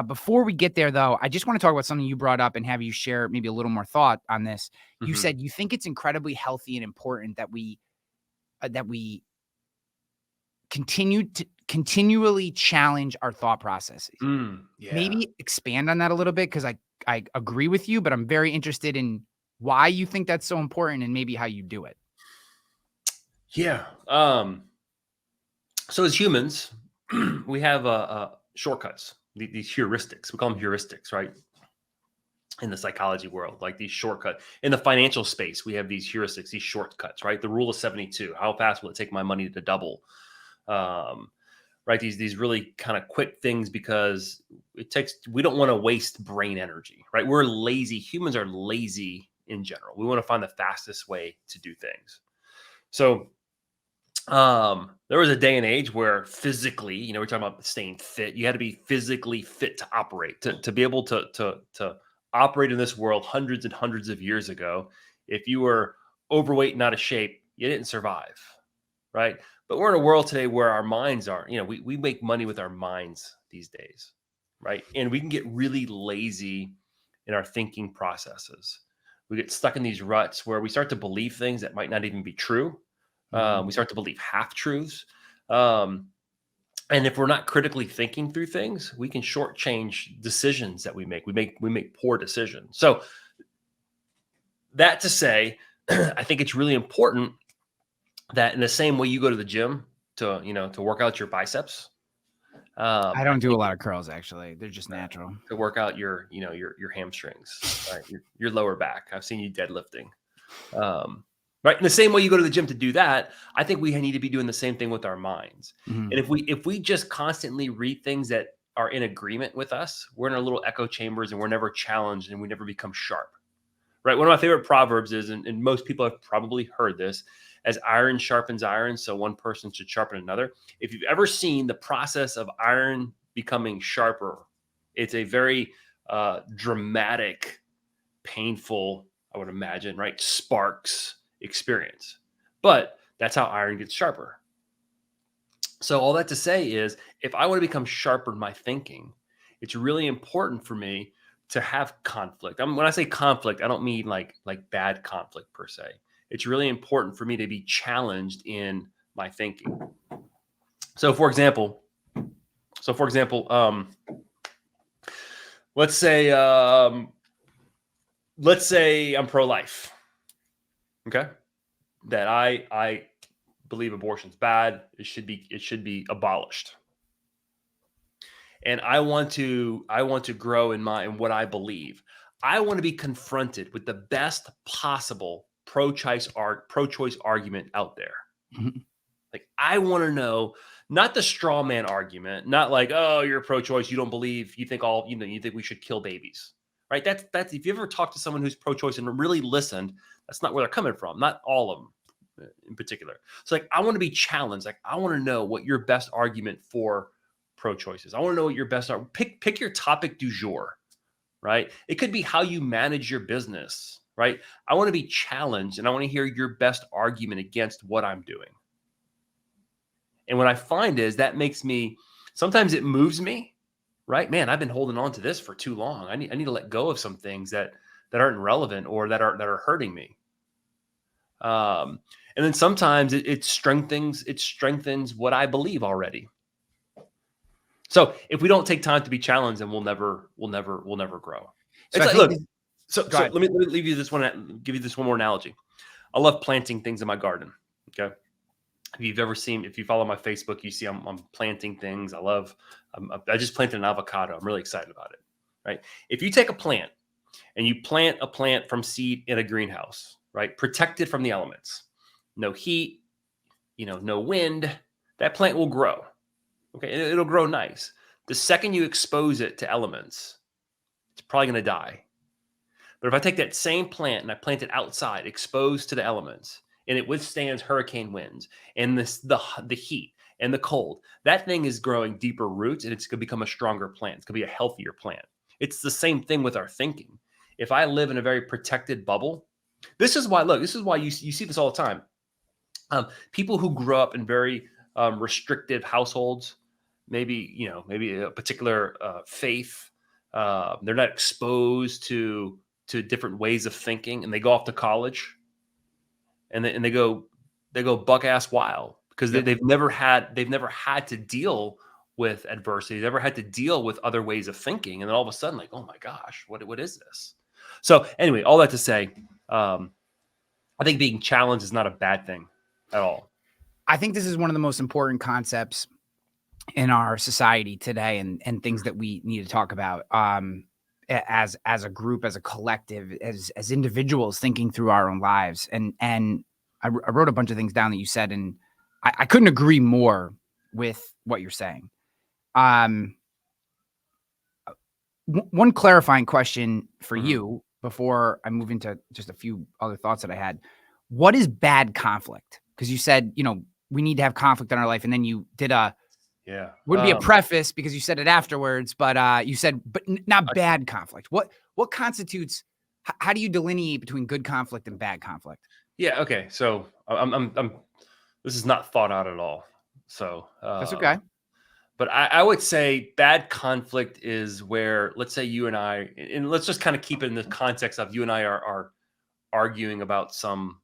Before we get there, though, I just want to talk about something you brought up and have you share maybe a little more thought on this. You said you think it's incredibly healthy and important that we continually challenge our thought processes. Yeah. Maybe expand on that a little bit, because I agree with you, but I'm very interested in why you think that's so important and maybe how you do it. Yeah. So as humans, we have shortcuts, these heuristics. We call them heuristics, right? In the psychology world, like these shortcuts. In the financial space, we have these heuristics, these shortcuts, right? The rule of 72. How fast will it take my money to double? Right? These really kind of quick things, because we don't want to waste brain energy, right? We're lazy. Humans are lazy in general. We want to find the fastest way to do things. So there was a day and age where physically, we're talking about staying fit. You had to be physically fit to operate, to be able to operate in this world hundreds and hundreds of years ago. If you were overweight and out of shape, you didn't survive, right? But we're in a world today where our minds are, we make money with our minds these days, right? And we can get really lazy in our thinking processes. We get stuck in these ruts where we start to believe things that might not even be true. We start to believe half-truths. And if we're not critically thinking through things, we can shortchange decisions that we make. We make poor decisions. So that to say, I think it's really important that in the same way you go to the gym to work out your biceps. I don't do a lot of curls, actually. They're just natural. To work out your hamstrings, right? your lower back. I've seen you deadlifting. Right. In the same way you go to the gym to do that, I think we need to be doing the same thing with our minds. And if we just constantly read things that are in agreement with us, we're in our little echo chambers and we're never challenged and we never become sharp. Right. One of my favorite proverbs is, and most people have probably heard this, as iron sharpens iron, so one person should sharpen another. If you've ever seen the process of iron becoming sharper, it's a very dramatic, painful, I would imagine, right? Sparks experience. But that's how iron gets sharper. So all that to say is, if I want to become sharper in my thinking, it's really important for me to have conflict. When I say conflict, I don't mean like bad conflict per se. It's really important for me to be challenged in my thinking. So for example, let's say I'm pro-life. Okay. That I believe abortion's bad. It should be abolished. And I want to grow in what I believe. I want to be confronted with the best possible pro-choice argument out there. Like, I want to know, not the straw man argument, not like, oh, you're pro-choice, you don't believe, you think we should kill babies. Right? That's if you ever talk to someone who's pro-choice and really listened, that's not where they're coming from. Not all of them in particular. So like, I want to be challenged. Like, I want to know what your best argument for pro-choice is. I want to know what your best pick your topic du jour, right? It could be how you manage your business, right? I want to be challenged and I want to hear your best argument against what I'm doing. And what I find is that makes me, sometimes it moves me, right? Man, I've been holding on to this for too long. I need to let go of some things that aren't relevant or that are hurting me. And then sometimes it strengthens what I believe already. So if we don't take time to be challenged, then we'll never grow. So it's like, look, so let me leave you this one, give you this one more analogy. I love planting things in my garden. Okay. If you follow my Facebook, you see I'm planting things. I just planted an avocado. I'm really excited about it. Right. If you take a plant and you plant a plant from seed in a greenhouse, right, protected from the elements, no heat, no wind, that plant will grow. Okay. It'll grow nice. The second you expose it to elements, it's probably going to die. But if I take that same plant and I plant it outside, exposed to the elements, and it withstands hurricane winds and the heat and the cold, that thing is growing deeper roots and it's going to become a stronger plant. It's going to be a healthier plant. It's the same thing with our thinking. If I live in a very protected bubble, this is why you see this all the time. People who grow up in very restrictive households, maybe a particular faith. They're not exposed to different ways of thinking, and they go off to college, and they go buck ass wild because they've never had to deal with adversity. They've never had to deal with other ways of thinking, and then all of a sudden, like, oh my gosh, what is this? So anyway, all that to say, I think being challenged is not a bad thing at all. I think this is one of the most important concepts in our society today, and things that we need to talk about as a group, as a collective, as individuals thinking through our own lives. And I wrote a bunch of things down that you said, and I couldn't agree more with what you're saying. One clarifying question for you before I move into just a few other thoughts that I had. What is bad conflict? Because you said, we need to have conflict in our life. And then you did wouldn't be a preface because you said it afterwards, but you said, but not bad conflict. What constitutes, how do you delineate between good conflict and bad conflict? Yeah. Okay. So this is not thought out at all. So that's okay. But I would say bad conflict is where, let's say you and I, and let's just kind of keep it in the context of you and I are arguing about some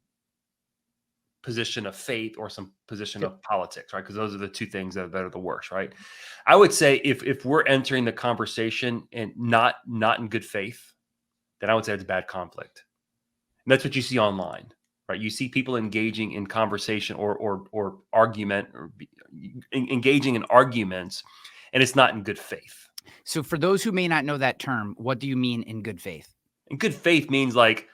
position of faith or some position of politics, right? Because those are the two things that are better the worst, right? I would say if we're entering the conversation and not in good faith, then I would say it's bad conflict. And that's what you see online, right? You see people engaging in conversation or argument or engaging in arguments, and it's not in good faith. So for those who may not know that term, what do you mean in good faith? In good faith means like,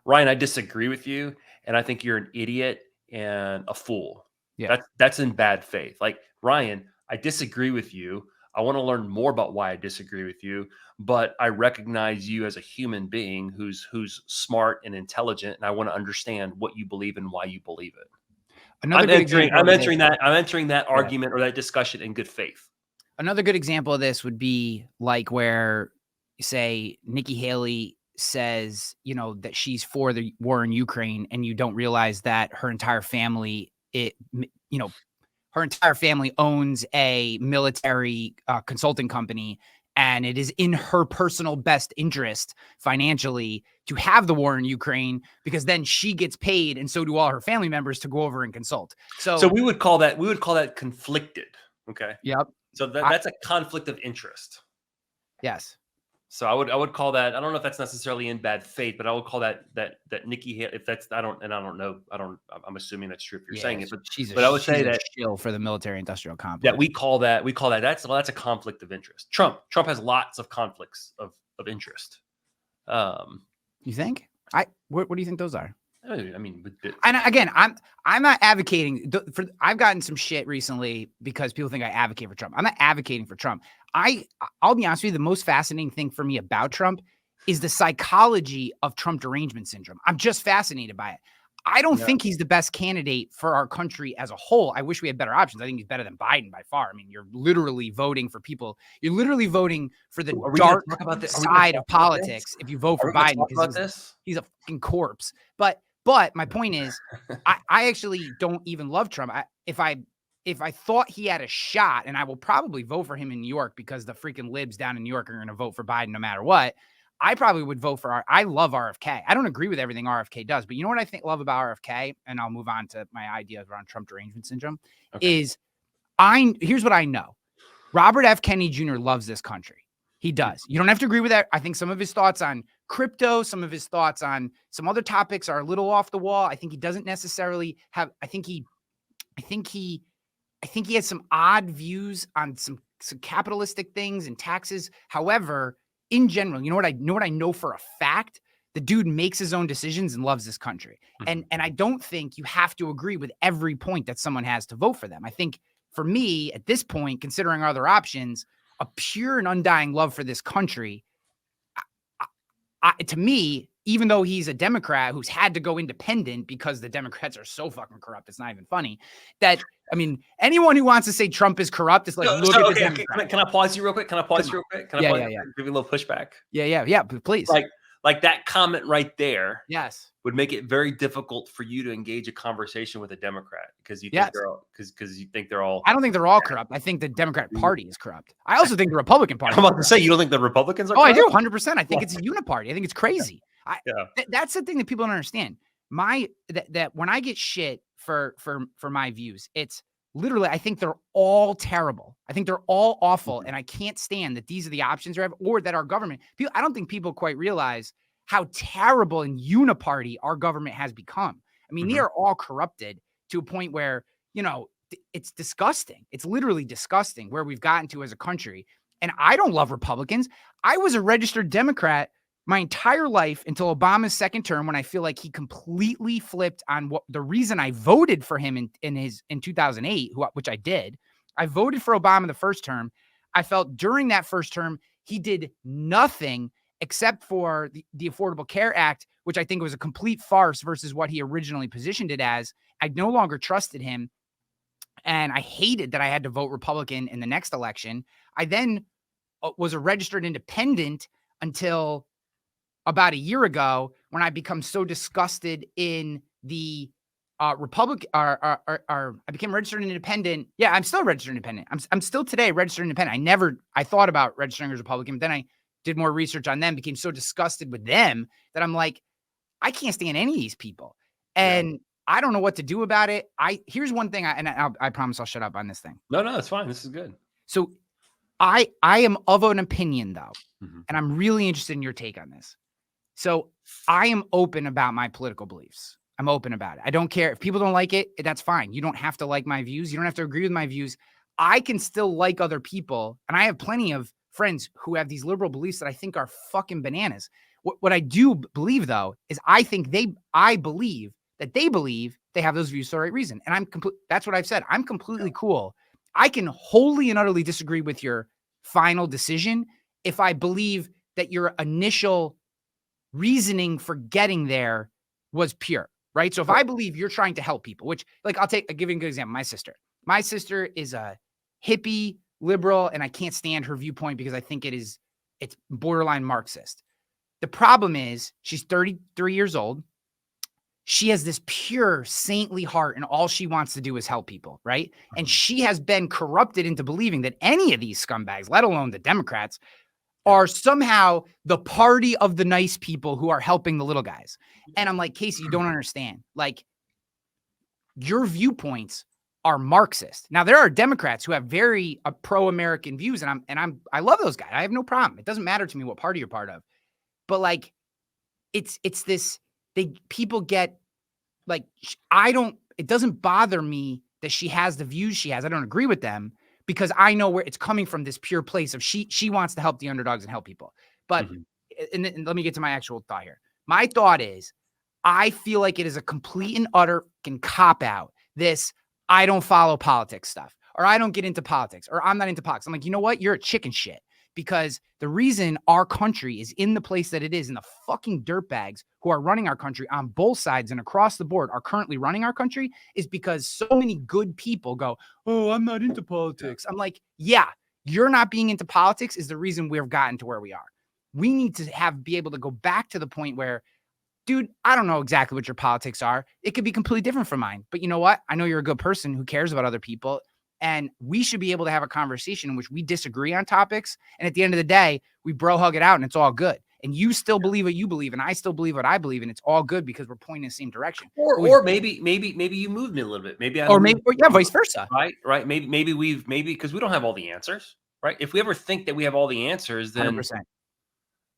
Ryan, I disagree with you, and I think you're an idiot and a fool. Yeah. That's in bad faith. Like, Ryan, I disagree with you. I want to learn more about why I disagree with you, but I recognize you as a human being who's smart and intelligent, and I want to understand what you believe and why you believe it. I'm entering that argument or that discussion in good faith. Another good example of this would be like where, say, Nikki Haley says, that she's for the war in Ukraine, and you don't realize that her entire family, her entire family owns a military consulting company, and it is in her personal best interest financially to have the war in Ukraine because then she gets paid, and so do all her family members to go over and consult. So we would call that conflicted. Okay. Yep. So that's a conflict of interest. Yes. So I would call that, I don't know if that's necessarily in bad faith, but I would call that Nikki Haley, if that's, I'm assuming that's true if you're saying it, but I would say that shill for the military industrial complex. Yeah, we call that that's a conflict of interest. Trump has lots of conflicts of interest. You think? What do you think those are? I mean, and again, I'm not advocating for. I've gotten some shit recently because people think I advocate for Trump. I'm not advocating for Trump. I'll be honest with you. The most fascinating thing for me about Trump is the psychology of Trump derangement syndrome. I'm just fascinated by it. I don't think he's the best candidate for our country as a whole. I wish we had better options. I think he's better than Biden by far. I mean, you're literally voting for people. You're literally voting for the dark side of politics if you vote for Biden because he's a fucking corpse. But my point is, I actually don't even love Trump. If I thought he had a shot, and I will probably vote for him in New York because the freaking libs down in New York are going to vote for Biden no matter what, I probably would vote for I love RFK. I don't agree with everything RFK does, but you know what I love about RFK, and I'll move on to my ideas around Trump derangement syndrome, is here's what I know. Robert F. Kennedy Jr. loves this country. He does. You don't have to agree with that. I think some of his thoughts on crypto, some of his thoughts on some other topics are a little off the wall. I think he doesn't necessarily have, I think he has some odd views on some capitalistic things and taxes. However, in general, you know what I know for a fact? The dude makes his own decisions and loves this country. And I don't think you have to agree with every point that someone has to vote for them. I think for me at this point, considering other options, a pure and undying love for this country, to me, even though he's a Democrat who's had to go independent because the Democrats are so fucking corrupt, it's not even funny. That, I mean, anyone who wants to say Trump is corrupt is like, look at the Democrats. Can I pause you real quick? Can I Yeah. Give you a little pushback? Yeah, please. Like, like that comment right there Yes. would make it very difficult for you to engage a conversation with a Democrat because you think Yes. they're all because you think they're all. I don't think they're all corrupt. I think the Democratic Party is corrupt. I also think the Republican Party. I'm about to say you don't think the Republicans are. Oh, I corrupt? do 100%. I think it's a uniparty. I think it's crazy. Yeah. That's the thing that people don't understand. That when I get shit for my views, it's literally I think they're all terrible. I think they're all awful, and I can't stand that these are the options we have, or that our government. I don't think people quite realize how terrible and uniparty our government has become. I mean, they are all corrupted to a point where it's disgusting. It's literally disgusting where we've gotten to as a country. And I don't love Republicans. I was a registered Democrat my entire life until Obama's second term, when I feel like he completely flipped on what the reason I voted for him in 2008, which I did. I voted for Obama the first term. I felt during that first term, he did nothing except for the Affordable Care Act, which I think was a complete farce versus what he originally positioned it as. I no longer trusted him. And I hated that I had to vote Republican in the next election. I then was a registered independent until about a year ago, when I become so disgusted in the Republican, I became registered independent. Yeah, I'm still registered independent. I'm still today registered independent. I thought about registering as Republican, but then I did more research on them, became so disgusted with them that I'm like, I can't stand any of these people. And I don't know what to do about it. Here's one thing, I promise I'll shut up on this thing. No, it's fine. This is good. So I am of an opinion, though, and I'm really interested in your take on this. So I am open about my political beliefs. I'm open about it. I don't care if people don't like it. That's fine. You don't have to like my views. You don't have to agree with my views. I can still like other people. And I have plenty of friends who have these liberal beliefs that I think are fucking bananas. What I do believe, though, is I believe that they believe they have those views for the right reason. And that's what I've said. I'm completely cool. I can wholly and utterly disagree with your final decision if I believe that your initial reasoning for getting there was pure, right? So if I believe you're trying to help people, which, like, I'll give you a good example. My sister is a hippie liberal, and I can't stand her viewpoint because I think it's borderline Marxist. The problem is she's 33 years old. She has this pure saintly heart, and all she wants to do is help people, right? And she has been corrupted into believing that any of these scumbags, let alone the Democrats, are somehow the party of the nice people who are helping the little guys. And I'm like, Casey, you don't understand. Like, your viewpoints are Marxist. Now, there are Democrats who have very pro-American views, and I love those guys. I have no problem. It doesn't matter to me what party you're part of. But like, it's this, people get like, it doesn't bother me that she has the views she has. I don't agree with them, because I know where it's coming from, this pure place of she wants to help the underdogs and help people. But and let me get to my actual thought here. My thought is, I feel like it is a complete and utter cop out, this I don't follow politics stuff, or I don't get into politics, or I'm not into politics. I'm like, you know what? You're a chicken shit. Because the reason our country is in the place that it is, and the fucking dirtbags who are running our country on both sides and across the board are currently running our country, is because so many good people go, oh, I'm not into politics. I'm like, yeah, you're not being into politics is the reason we've gotten to where we are. We need to be able to go back to the point where, dude, I don't know exactly what your politics are. It could be completely different from mine. But you know what? I know you're a good person who cares about other people. And we should be able to have a conversation in which we disagree on topics. And at the end of the day, we bro hug it out, and it's all good. And you still believe what you believe, and I still believe what I believe, and it's all good because we're pointing in the same direction. Or maybe you moved me a little bit. Maybe vice versa. Right. Maybe because we don't have all the answers, right? If we ever think that we have all the answers, then 100%.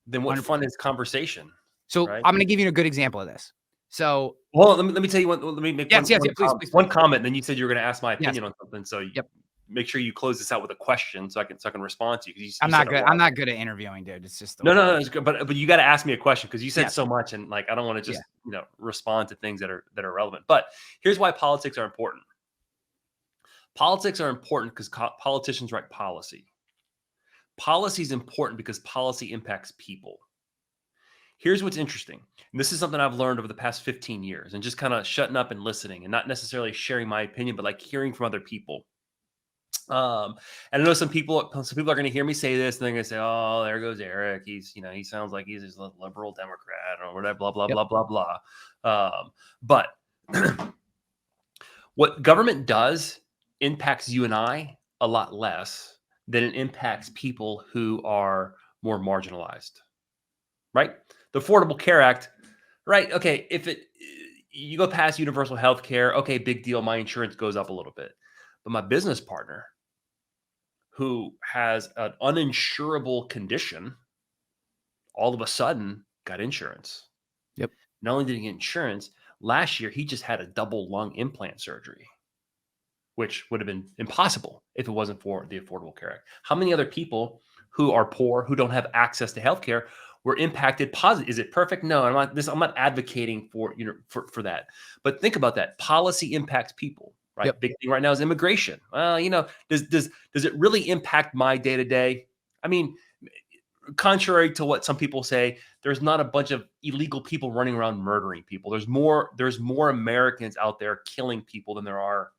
Then what 100%. fun is conversation? So right? I'm going to give you a good example of this. So, well, let me tell you one. Let me make please. One comment. And then you said you were going to ask my opinion on something. So yep. Make sure you close this out with a question so I can respond to you. I'm not good. I'm not good at interviewing, dude. It's just no. It's good, but you got to ask me a question because you said so much, and like I don't want to just respond to things that are relevant. But here's why politics are important. Politics are important because politicians write policy. Policy is important because policy impacts people. Here's what's interesting. And this is something I've learned over the past 15 years, and just kind of shutting up and listening and not necessarily sharing my opinion, but like hearing from other people. And I know some people are going to hear me say this, and they're going to say, "Oh, there goes Eric. He's, he sounds like he's a liberal Democrat or whatever, blah blah Yep. blah blah blah." But what government does impacts you and I a lot less than it impacts people who are more marginalized, right? The Affordable Care Act, right? Okay, if you go past universal health care, okay, big deal. My insurance goes up a little bit, but my business partner who has an uninsurable condition all of a sudden got insurance. Yep. Not only did he get insurance, last year he just had a double lung implant surgery, which would have been impossible if it wasn't for the Affordable Care Act. How many other people who are poor, who don't have access to healthcare, were impacted positive? Is it perfect? No, I'm not advocating for for that. But think about that. Policy impacts people, right? Yep. Big thing right now is immigration. Well, does it really impact my day to day? I mean, contrary to what some people say, there's not a bunch of illegal people running around murdering people. There's more Americans out there killing people than there are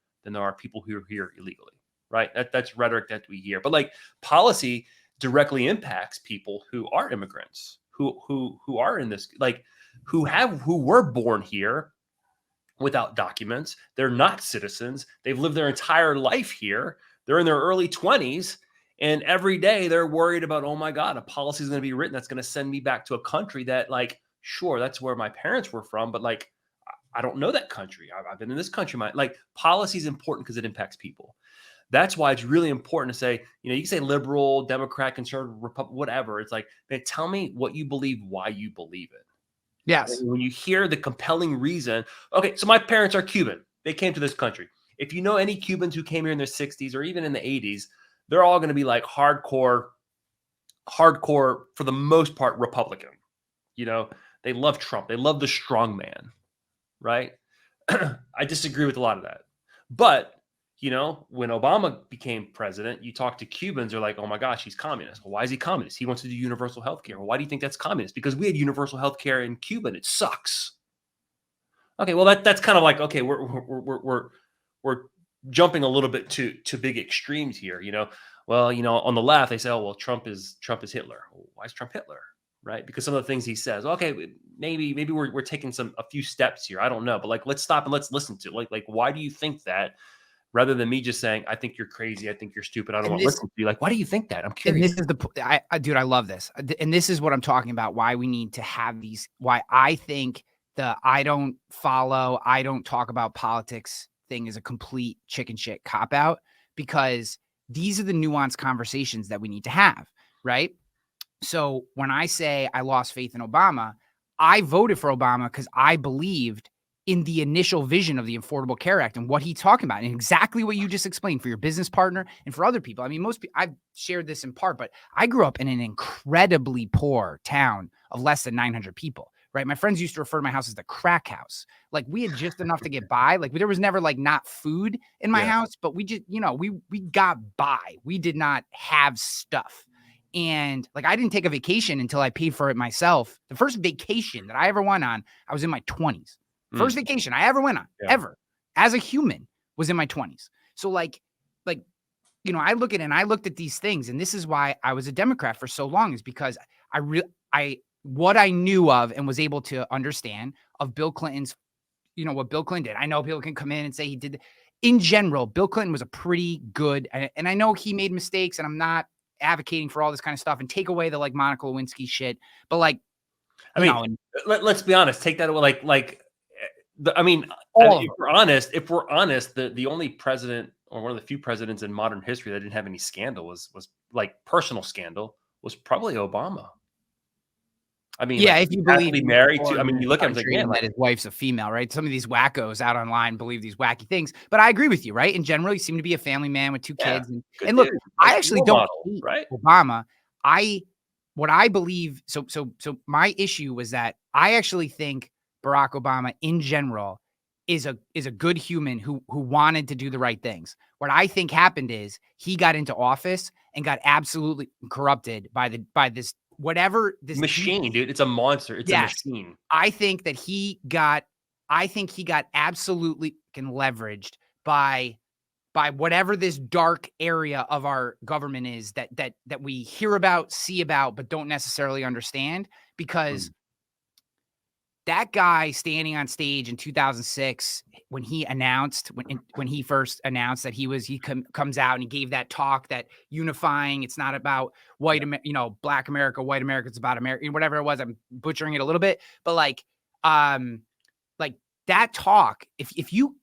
people who are here illegally, right? That's rhetoric that we hear. But like, policy directly impacts people who are immigrants, who are in this, like, who were born here without documents. They're not citizens. They've lived their entire life here. They're in their early 20s. And every day they're worried about, oh my God, a policy is going to be written that's going to send me back to a country that, like, sure, that's where my parents were from, but like, I don't know that country. I've been in this country. Policy is important because it impacts people. That's why it's really important to say, you can say liberal, Democrat, conservative, Republican, whatever. It's like, man, tell me what you believe, why you believe it. Yes. And when you hear the compelling reason, okay, so my parents are Cuban. They came to this country. If you know any Cubans who came here in their 60s or even in the 80s, they're all going to be like hardcore, for the most part, Republican. They love Trump. They love the strong man, right? I disagree with a lot of that. But, when Obama became president, you talk to Cubans, they're like, oh my gosh, he's communist. Well, why is he communist? He wants to do universal health care. Well, why do you think that's communist? Because we had universal health care in Cuba and it sucks. Okay, well, that's kind of like, okay, we're jumping a little bit to big extremes here. Well, on the left, they say, oh, well, Trump is Hitler. Well, why is Trump Hitler? Right? Because some of the things he says, okay, maybe we're taking a few steps here. I don't know, but like, let's stop and let's listen to it. Like, why do you think that? Rather than me just saying, I think you're crazy, I think you're stupid, I don't want to listen to you. Like, why do you think that? I'm curious. And this is dude, I love this. And this is what I'm talking about, why we need to have these, why I think I don't talk about politics thing is a complete chicken shit cop out, because these are the nuanced conversations that we need to have, right? So when I say I lost faith in Obama, I voted for Obama because I believed in the initial vision of the Affordable Care Act and what he's talking about, and exactly what you just explained for your business partner and for other people. I mean, most people, I've shared this in part, but I grew up in an incredibly poor town of less than 900 people, right? My friends used to refer to my house as the crack house. Like, we had just enough to get by. Like, there was never like not food in my house, but we just, we got by. We did not have stuff. And like, I didn't take a vacation until I paid for it myself. The first vacation that I ever went on, I was in my 20s. First vacation I ever went on, ever, as a human, was in my 20s. So like, I look at it and I looked at these things, and this is why I was a Democrat for so long, is because what I knew of and was able to understand of Bill Clinton's, what Bill Clinton did. I know people can come in and say he did. In general, Bill Clinton was a pretty good, and I know he made mistakes, and I'm not advocating for all this kind of stuff and take away the like Monica Lewinsky shit, but like, let's be honest, take that away. If we're honest, the only president, or one of the few presidents in modern history that didn't have any scandal was like personal scandal, was probably Obama. I mean, yeah, if you believe married to, you look at him like, man, that his wife's a female, right? Some of these wackos out online believe these wacky things, but I agree with you, right? In general, you seem to be a family man with two kids, and look, I actually don't hate Obama. What I believe, so my issue was that I actually think Barack Obama in general is a good human who wanted to do the right things. What I think happened is he got into office and got absolutely corrupted by this machine, dude. It's a monster. It's a machine. I think he got absolutely leveraged by by whatever this dark area of our government is that we hear about, see about, but don't necessarily understand. Because that guy standing on stage in 2006, when he first announced that he comes out and he gave that talk, that unifying, it's not about Black America, white America, it's about America, whatever it was. I'm butchering it a little bit, but like that talk, if you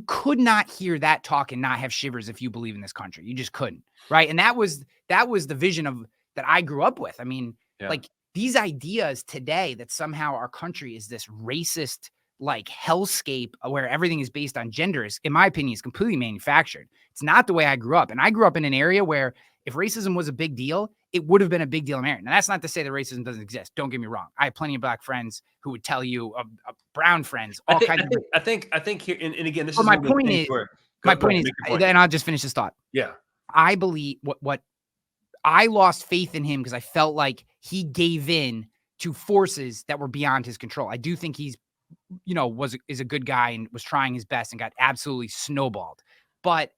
could not hear that talk and not have shivers if you believe in this country. You just couldn't, right? And that was the vision of that I grew up with. I mean, like these ideas today that somehow our country is this racist like hellscape where everything is based on gender is, in my opinion, is completely manufactured. It's not the way I grew up. And I grew up in an area where if racism was a big deal, it would have been a big deal in America. Now, that's not to say that racism doesn't exist. Don't get me wrong. I have plenty of Black friends who would tell you, brown friends, all kinds of. I think here, and again, this is my point is. My point is, and I'll just finish this thought. Yeah, I believe what I lost faith in him because I felt like he gave in to forces that were beyond his control. I do think he's, is a good guy and was trying his best and got absolutely snowballed. But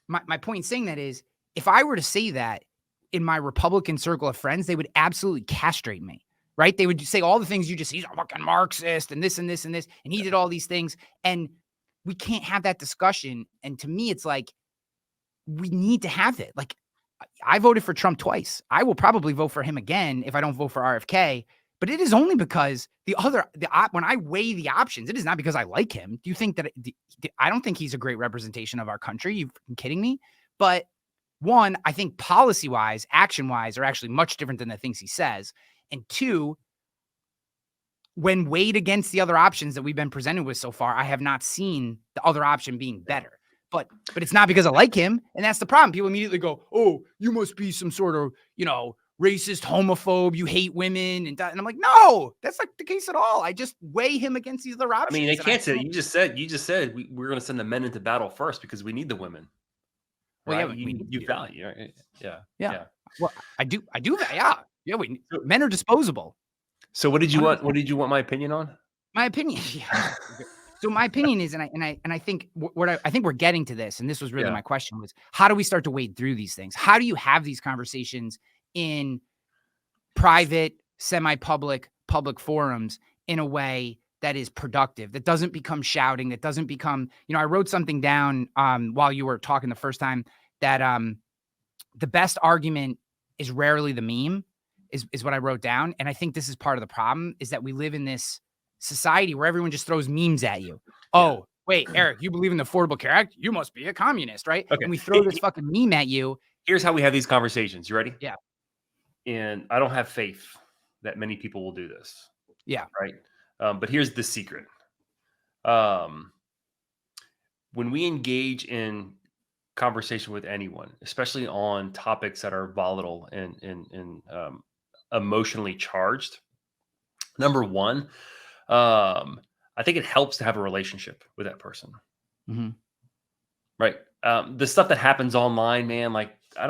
my point in saying that is, if I were to say that in my Republican circle of friends, they would absolutely castrate me, right? They would say all the things you just, he's a fucking Marxist and this and this and this, and he did all these things. And we can't have that discussion. And to me, it's like, we need to have it. Like, I voted for Trump twice. I will probably vote for him again if I don't vote for RFK, but it is only because when I weigh the options, it is not because I like him. Do you think that I don't think he's a great representation of our country? You kidding me? But one, I think policy-wise, action-wise are actually much different than the things he says. And two, when weighed against the other options that we've been presented with so far, I have not seen the other option being better. But it's not because I like him. And that's the problem. People immediately go, oh, you must be some sort of, racist, homophobe. You hate women. And I'm like, no, that's not the case at all. I just weigh him against these other options. I mean, they can't say, you just said we're going to send the men into battle first because we need the women. Right? Well, yeah, you value, right? Yeah. Well, I do that. Yeah. Men are disposable. So what did you want? What did you want my opinion on? My opinion. Yeah. So my opinion is, and I think I think we're getting to this, and this was really my question was, how do we start to wade through these things? How do you have these conversations in private, semi-public, public forums in a way that is productive, that doesn't become shouting, that doesn't become, I wrote something down while you were talking the first time that the best argument is rarely the meme is what I wrote down. And I think this is part of the problem is that we live in this society where everyone just throws memes at you. Oh, wait, Eric, you believe in the Affordable Care Act? You must be a communist, right? Okay. And we throw this fucking meme at you. Here's how we have these conversations. You ready? Yeah. And I don't have faith that many people will do this. Yeah. Right. But here's the secret. When we engage in conversation with anyone, especially on topics that are volatile and emotionally charged, number one, I think it helps to have a relationship with that person. Mm-hmm. Right. The stuff that happens online, man, like I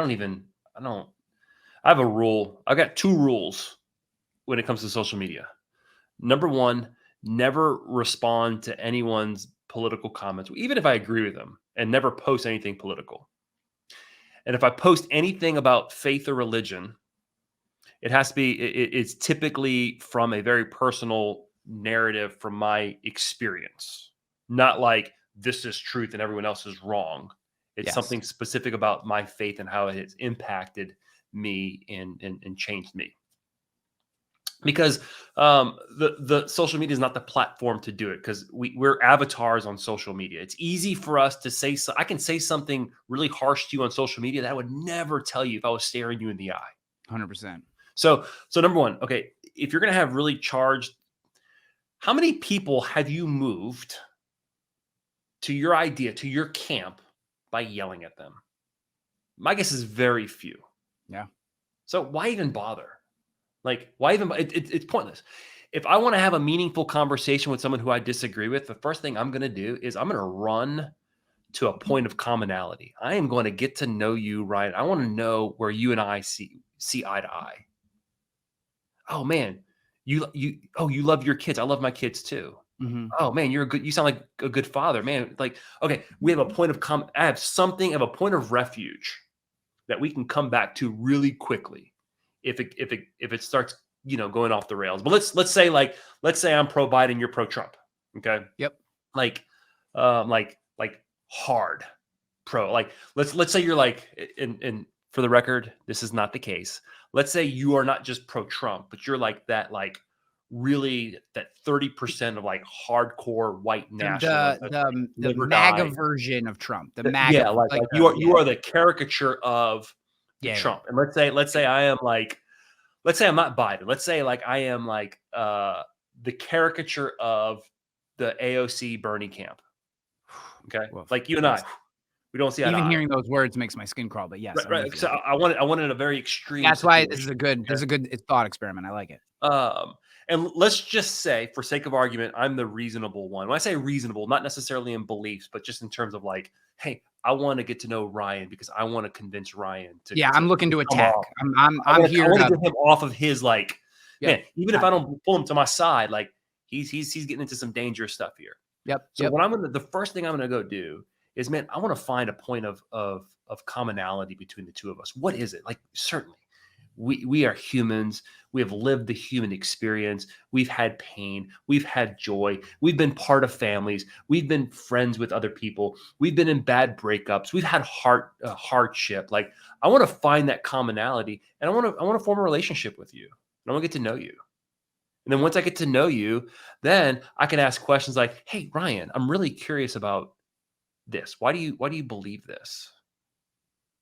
have a rule. I've got 2 rules when it comes to social media. Number one, never respond to anyone's political comments, even if I agree with them, and never post anything political. And if I post anything about faith or religion, it has to be, it's typically from a very personal narrative from my experience, not like this is truth and everyone else is wrong. It's something specific about my faith and how it has impacted me and changed me. Because the social media is not the platform to do it, because we're avatars on social media. It's easy for us to say, I can say something really harsh to you on social media that I would never tell you if I was staring you in the eye. 100%. So number one, okay, if you're going to have really charged, how many people have you moved to your idea, to your camp by yelling at them? My guess is very few. Yeah. So why even bother? Like, why even? It's pointless. If I want to have a meaningful conversation with someone who I disagree with, the first thing I'm going to do is I'm going to run to a point of commonality. I am going to get to know you, right? I want to know where you and I see eye to eye. Oh man, you love your kids. I love my kids too. Oh man, you sound like a good father, man. Like, okay, we have a point of I have a point of refuge that we can come back to really quickly if it starts, going off the rails. But let's say I'm pro Biden, you're pro Trump. Okay. Yep. Like hard pro. Like let's say you're like, and for the record, this is not the case. Let's say you are not just pro Trump, but you're like that, like really that 30% of like hardcore white nationalists. The MAGA version of Trump. The MAGA. Yeah, like you are the caricature of Trump. And let's say I am like, let's say I'm not Biden. Let's say like I am like the caricature of the AOC Bernie camp. Okay, like you and I, we don't see even hearing those words makes my skin crawl. But yes, right. So I wanted a very extreme. That's why this is a good thought experiment. I like it. And let's just say, for sake of argument, I'm the reasonable one. When I say reasonable, not necessarily in beliefs, but just in terms of like, hey, I want to get to know Ryan because I want to convince Ryan to. Yeah, I'm looking to attack. I'm here. I want to get him off of his like. Yeah, man, even if I don't pull him to my side, like he's getting into some dangerous stuff here. Yep. So the first thing I'm gonna go do is, man, I want to find a point of commonality between the two of us. What is it? Like, certainly, we are humans. We have lived the human experience. We've had pain. We've had joy. We've been part of families. We've been friends with other people. We've been in bad breakups. We've had hardship. Like, I want to find that commonality, and I want to form a relationship with you. And I want to get to know you. And then once I get to know you, then I can ask questions like, "Hey, Ryan, I'm really curious about this. Why do you believe this?"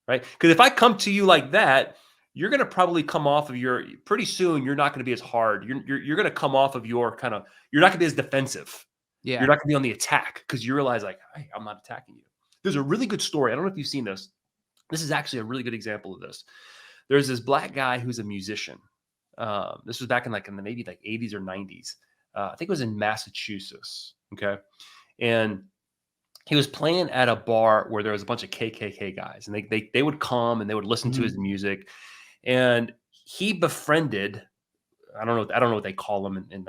Right? Because if I come to you like that, you're going to probably come off of pretty soon. You're not going to be as hard. You're going to come off of you're not going to be as defensive. Yeah. You're not going to be on the attack because you realize like, hey, I'm not attacking you. There's a really good story. I don't know if you've seen this. This is actually a really good example of this. There's this black guy who's a musician. This was back in the maybe 80s or 90s. I think it was in Massachusetts. Okay. And he was playing at a bar where there was a bunch of KKK guys, and they would come and they would listen to his music. And he befriended, I don't know what they call them in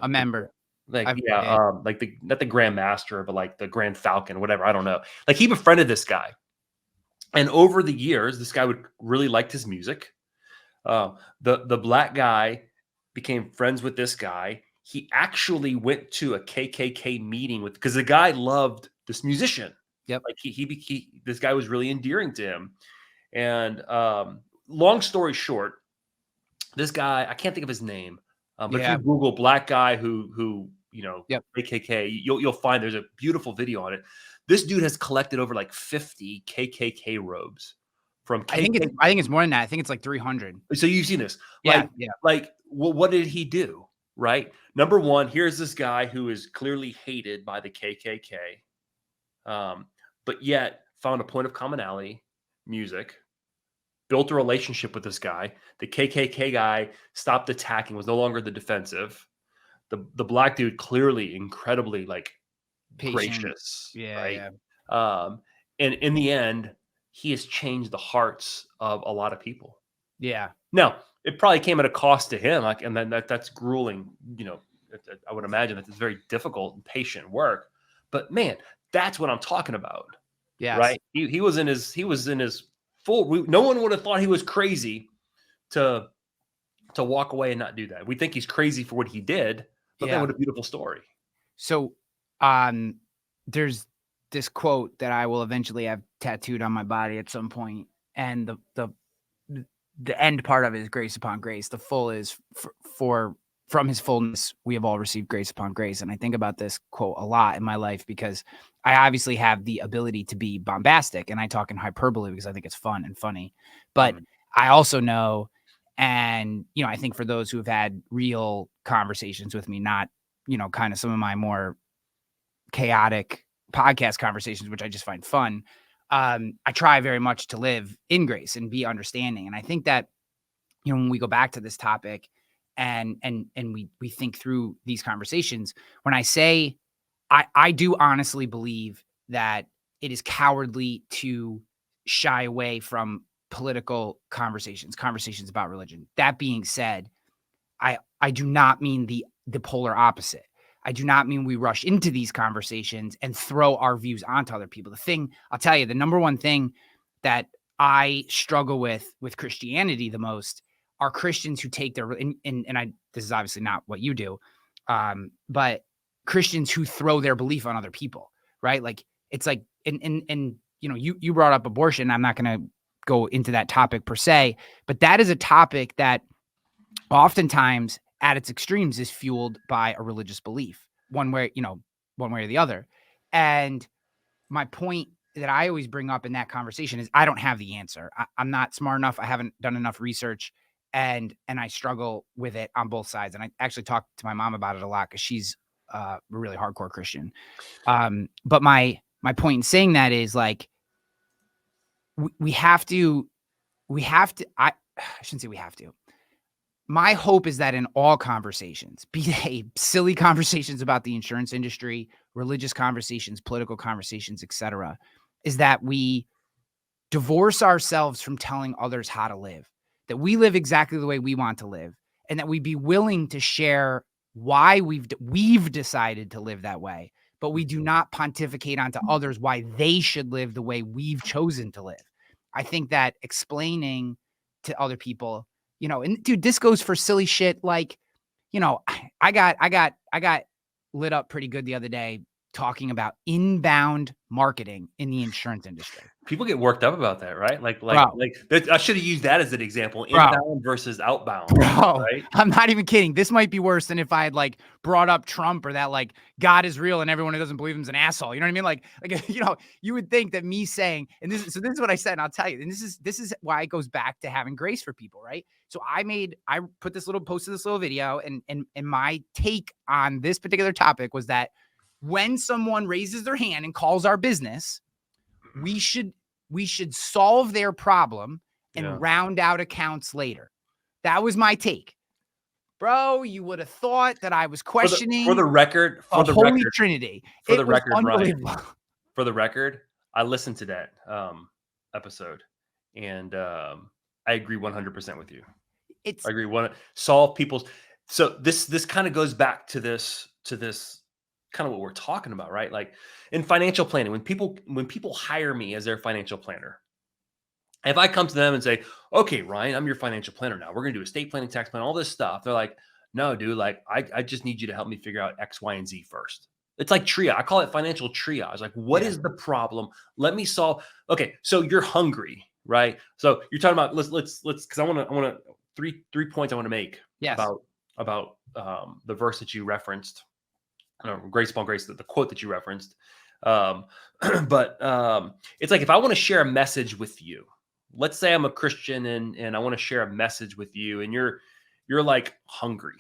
a member. Not the Grand Master, but like the Grand Falcon, whatever. I don't know. Like, he befriended this guy. And over the years, this guy would really liked his music. The black guy became friends with this guy. He actually went to a KKK meeting because the guy loved this musician. Yep. Like this guy was really endearing to him. And long story short, this guy, I can't think of his name, but if you Google black guy who KKK, you'll find there's a beautiful video on it. This dude has collected over like 50 KKK robes. I think it's more than that. I think it's like 300. So you've seen this. Yeah. Like, well, what did he do? Right. Number one, here's this guy who is clearly hated by the KKK, but yet found a point of commonality, music, built a relationship with this guy. The KKK guy stopped attacking, was no longer the defensive. The black dude clearly incredibly like patient, gracious. Yeah. Right. Yeah. And in the end, he has changed the hearts of a lot of people. Yeah. Now, it probably came at a cost to him. Like, and then that's grueling. I would imagine that it's very difficult and patient work. But man, that's what I'm talking about. Yeah. Right. He was in his full. No one would have thought he was crazy to walk away and not do that. We think he's crazy for what he did. But then what a beautiful story. So, there's this quote that I will eventually have tattooed on my body at some point, and the end part of it is grace upon grace. The full is from his fullness we have all received grace upon grace. And I think about this quote a lot in my life because I obviously have the ability to be bombastic, and I talk in hyperbole because I think it's fun and funny. But I also know, and I think for those who have had real conversations with me, not kind of some of my more chaotic podcast conversations, which I just find fun. I try very much to live in grace and be understanding. And I think that, when we go back to this topic and we think through these conversations, when I say, I do honestly believe that it is cowardly to shy away from political conversations about religion. That being said, I do not mean the polar opposite. I do not mean we rush into these conversations and throw our views onto other people. The thing, I'll tell you, the number one thing that I struggle with Christianity the most are Christians who take their, this is obviously not what you do, but Christians who throw their belief on other people, right? Like, it's like, and you brought up abortion. I'm not going to go into that topic per se, but that is a topic that oftentimes at its extremes is fueled by a religious belief, one way or the other. And my point that I always bring up in that conversation is I don't have the answer. I'm not smart enough. I haven't done enough research, and I struggle with it on both sides. And I actually talk to my mom about it a lot because she's a really hardcore Christian. But my point in saying that is, like, we have to, I shouldn't say we have to. My hope is that in all conversations, be they silly conversations about the insurance industry, religious conversations, political conversations, etc., is that we divorce ourselves from telling others how to live, that we live exactly the way we want to live, and that we be willing to share why we've decided to live that way, but we do not pontificate onto others why they should live the way we've chosen to live. I think that explaining to other people, and dude, this goes for silly shit. Like, I got lit up pretty good the other day talking about inbound marketing in the insurance industry. People get worked up about that, right? Like I should have used that as an example. Bro. Inbound versus outbound. Bro, right? I'm not even kidding. This might be worse than if I had like brought up Trump or that like God is real and everyone who doesn't believe him is an asshole. You know what I mean? Like you would think that me saying, this is what I said, and I'll tell you, and this is why it goes back to having grace for people, right? So I posted this little video, and my take on this particular topic was that when someone raises their hand and calls our business, we should solve their problem and round out accounts later. That was my take. Bro, you would have thought that I was questioning for the record, Holy Trinity. For the record, Ryan, for the record, I listened to that episode, and I agree 100% with you. I agree. Solve people's. So this kind of goes back to this kind of what we're talking about, right? Like in financial planning, when people hire me as their financial planner, if I come to them and say, okay, Ryan, I'm your financial planner now, we're going to do estate planning, tax plan, all this stuff. They're like, no, dude, like I just need you to help me figure out X, Y, and Z first. It's like triage. I call it financial triage. Like, what is the problem? Let me solve. Okay. So you're hungry, right? So you're talking about, let's, cause I want to, three points I want to make about the verse that you referenced. Great small grace, the quote that you referenced. But it's like, if I want to share a message with you, let's say I'm a Christian and I want to share a message with you, and you're like hungry,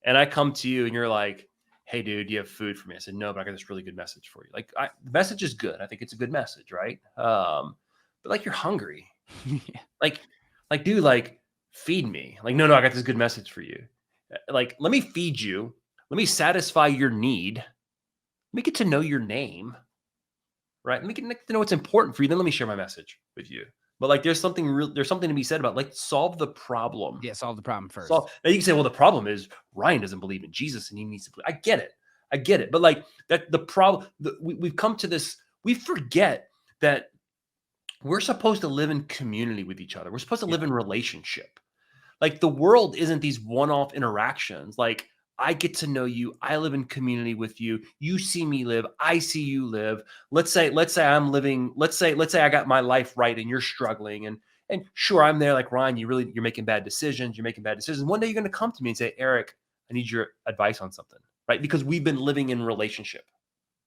and I come to you and you're like, hey dude, do you have food for me? I said, no, but I got this really good message for you. Like the message is good. I think it's a good message. Right. But like, you're hungry. like, dude, like feed me. Like, no, I got this good message for you. Like, let me feed you. Let me satisfy your need. Let me get to know your name, right? Let me get to know what's important for you. Then let me share my message with you. But like, there's something to be said about like solve the problem. Yeah, solve the problem first. Now you can say, well, the problem is Ryan doesn't believe in Jesus and he needs to believe. I get it. But like that, the problem, we've come to this. We forget that we're supposed to live in community with each other. We're supposed to live in relationship. Like the world isn't these one-off interactions. Like, I get to know you. I live in community with you. You see me live. I see you live. Let's say I'm living. Let's say I got my life right and you're struggling. And sure, I'm there like, Ryan, you're making bad decisions. You're making bad decisions. One day you're going to come to me and say, Eric, I need your advice on something, right? Because we've been living in relationship.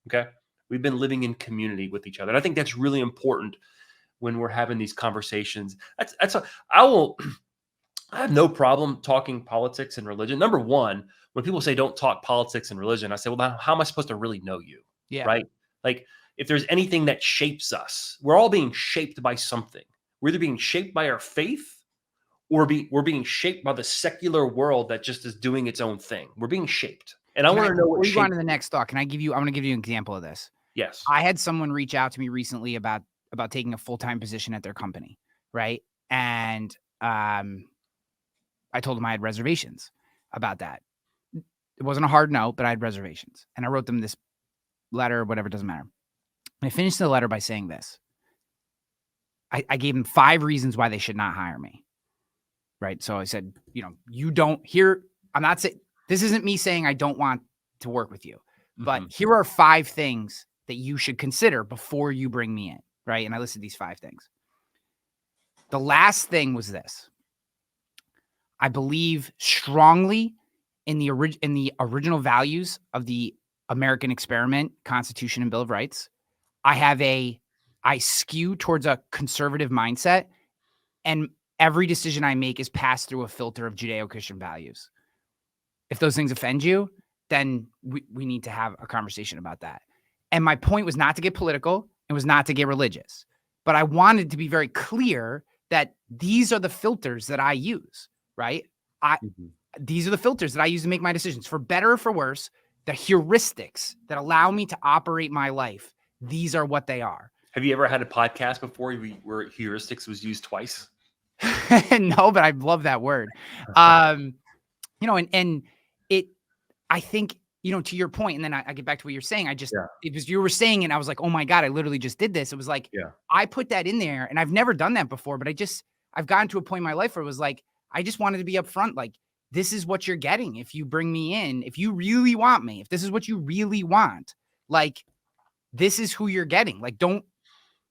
Okay. We've been living in community with each other. And I think that's really important when we're having these conversations. I have no problem talking politics and religion. Number one, when people say don't talk politics and religion, I say, well, how am I supposed to really know you? Yeah. Right. Like if there's anything that shapes us, we're all being shaped by something. We're either being shaped by our faith or we're being shaped by the secular world that just is doing its own thing. We're being shaped. And I want to know what you go on to the next thought. I want to give you an example of this. Yes. I had someone reach out to me recently about taking a full-time position at their company. Right. And I told them I had reservations about that. It wasn't a hard no, but I had reservations. And I wrote them this letter, whatever, doesn't matter. And I finished the letter by saying this. I gave them 5 reasons why they should not hire me. Right. So I said, you don't here. I'm not saying this isn't me saying I don't want to work with you, but here are 5 things that you should consider before you bring me in. Right. And I listed these 5 things. The last thing was this. I believe strongly in the original values of the American experiment, Constitution and Bill of Rights. I skew towards a conservative mindset, and every decision I make is passed through a filter of Judeo-Christian values. If those things offend you, then we need to have a conversation about that. And my point was not to get political. It was not to get religious. But I wanted to be very clear that these are the filters that I use, right? These are the filters that I use to make my decisions. For better or for worse, the heuristics that allow me to operate my life, these are what they are. Have you ever had a podcast before where heuristics was used twice? No, but I love that word. And it, I think, to your point, and then I get back to what you're saying. It was, you were saying, and I was like, oh my God, I literally just did this. It was like, I put that in there, and I've never done that before, but I've gotten to a point in my life where it was like, I just wanted to be upfront. Like, this is what you're getting. If you bring me in, if you really want me, if this is what you really want, like, this is who you're getting. Like, don't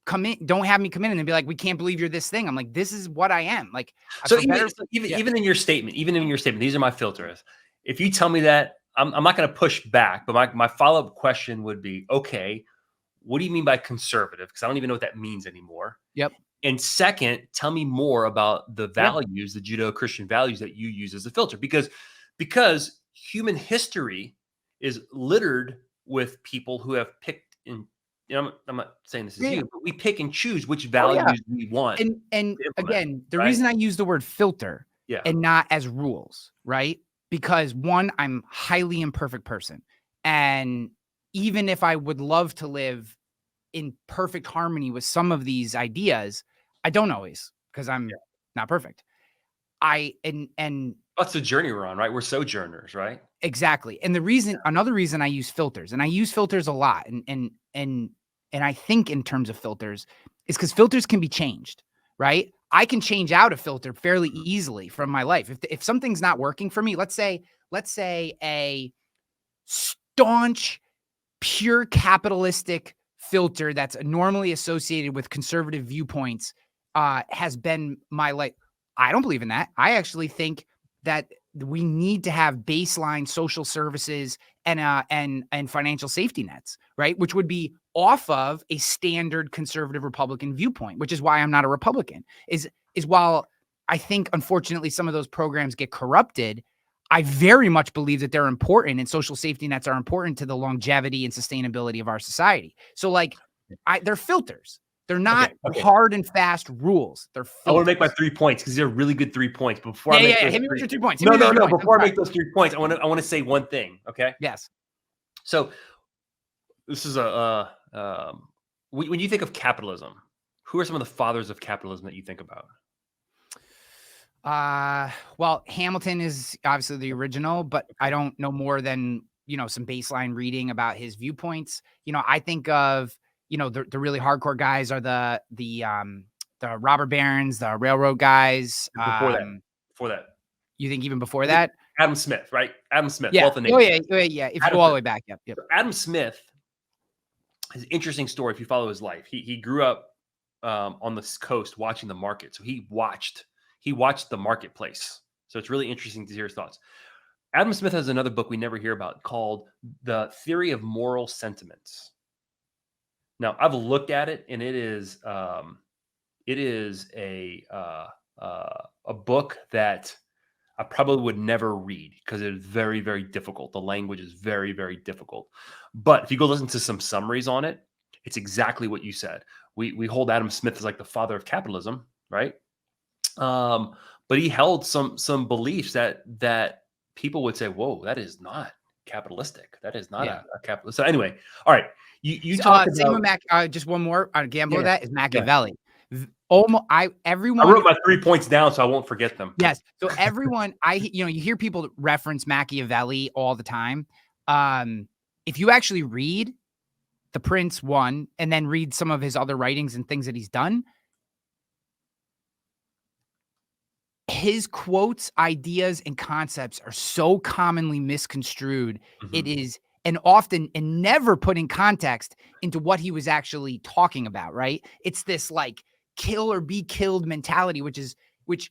have me come in and be like, we can't believe you're this thing. I'm like, this is what I am. Like, so even in your statement, these are my filters. If you tell me that, I'm not going to push back, but my follow-up question would be, okay, what do you mean by conservative? Because I don't even know what that means anymore. Yep. And second, tell me more about the values, the Judeo-Christian values that you use as a filter, because human history is littered with people who have picked in. I'm not saying this is you, but we pick and choose which values we want. And again, the reason I use the word filter and not as rules, right? Because one, I'm a highly imperfect person. And even if I would love to live in perfect harmony with some of these ideas, I don't always, because I'm not perfect. And that's the journey we're on, right? We're sojourners, right? Exactly. And another reason I use filters, and I use filters a lot, and I think in terms of filters, is because filters can be changed, right? I can change out a filter fairly easily from my life. If something's not working for me, let's say a staunch, pure capitalistic filter that's normally associated with conservative viewpoints has been my life. I don't believe in that. I actually think that we need to have baseline social services and financial safety nets, right? Which would be off of a standard conservative Republican viewpoint, which is why I'm not a Republican. Is while I think, unfortunately, some of those programs get corrupted, I very much believe that they're important, and social safety nets are important to the longevity and sustainability of our society. So, like, they're filters. They're not hard and fast rules. They're filters. I want to make my 3 points because they're really good 3 points. But before hit me with your 3 points. No. Before I make those 3 points, I want to say one thing. Okay. Yes. So this is when you think of capitalism, who are some of the fathers of capitalism that you think about? Well, Hamilton is obviously the original, but I don't know more than, some baseline reading about his viewpoints. I think of, the really hardcore guys are the robber barons, the railroad guys. Before that. You think even before that? Adam Smith, right? Adam Smith. Yeah. Wealth of Nations. Yeah. If you go all the way back. Yep. So Adam Smith has an interesting story if you follow his life. He grew up on the coast watching the market. So he watched the marketplace. So it's really interesting to hear his thoughts. Adam Smith has another book we never hear about called The Theory of Moral Sentiments. Now, I've looked at it, and it is a book that I probably would never read because it is very, very difficult. The language is very, very difficult. But if you go listen to some summaries on it, it's exactly what you said. We hold Adam Smith as like the father of capitalism, right? But he held some beliefs that people would say, "Whoa, that is not capitalistic. That is not a capitalist." So anyway, all right. You talked about same with just one more on gamble of that is Machiavelli. Almost I everyone. wrote my 3 points down so I won't forget them. Yes. So everyone, you hear people reference Machiavelli all the time. If you actually read The Prince 1 and then read some of his other writings and things that he's done, his quotes, ideas, and concepts are so commonly misconstrued. It is, and often, and never put in context into what he was actually talking about, right? It's this like kill or be killed mentality, which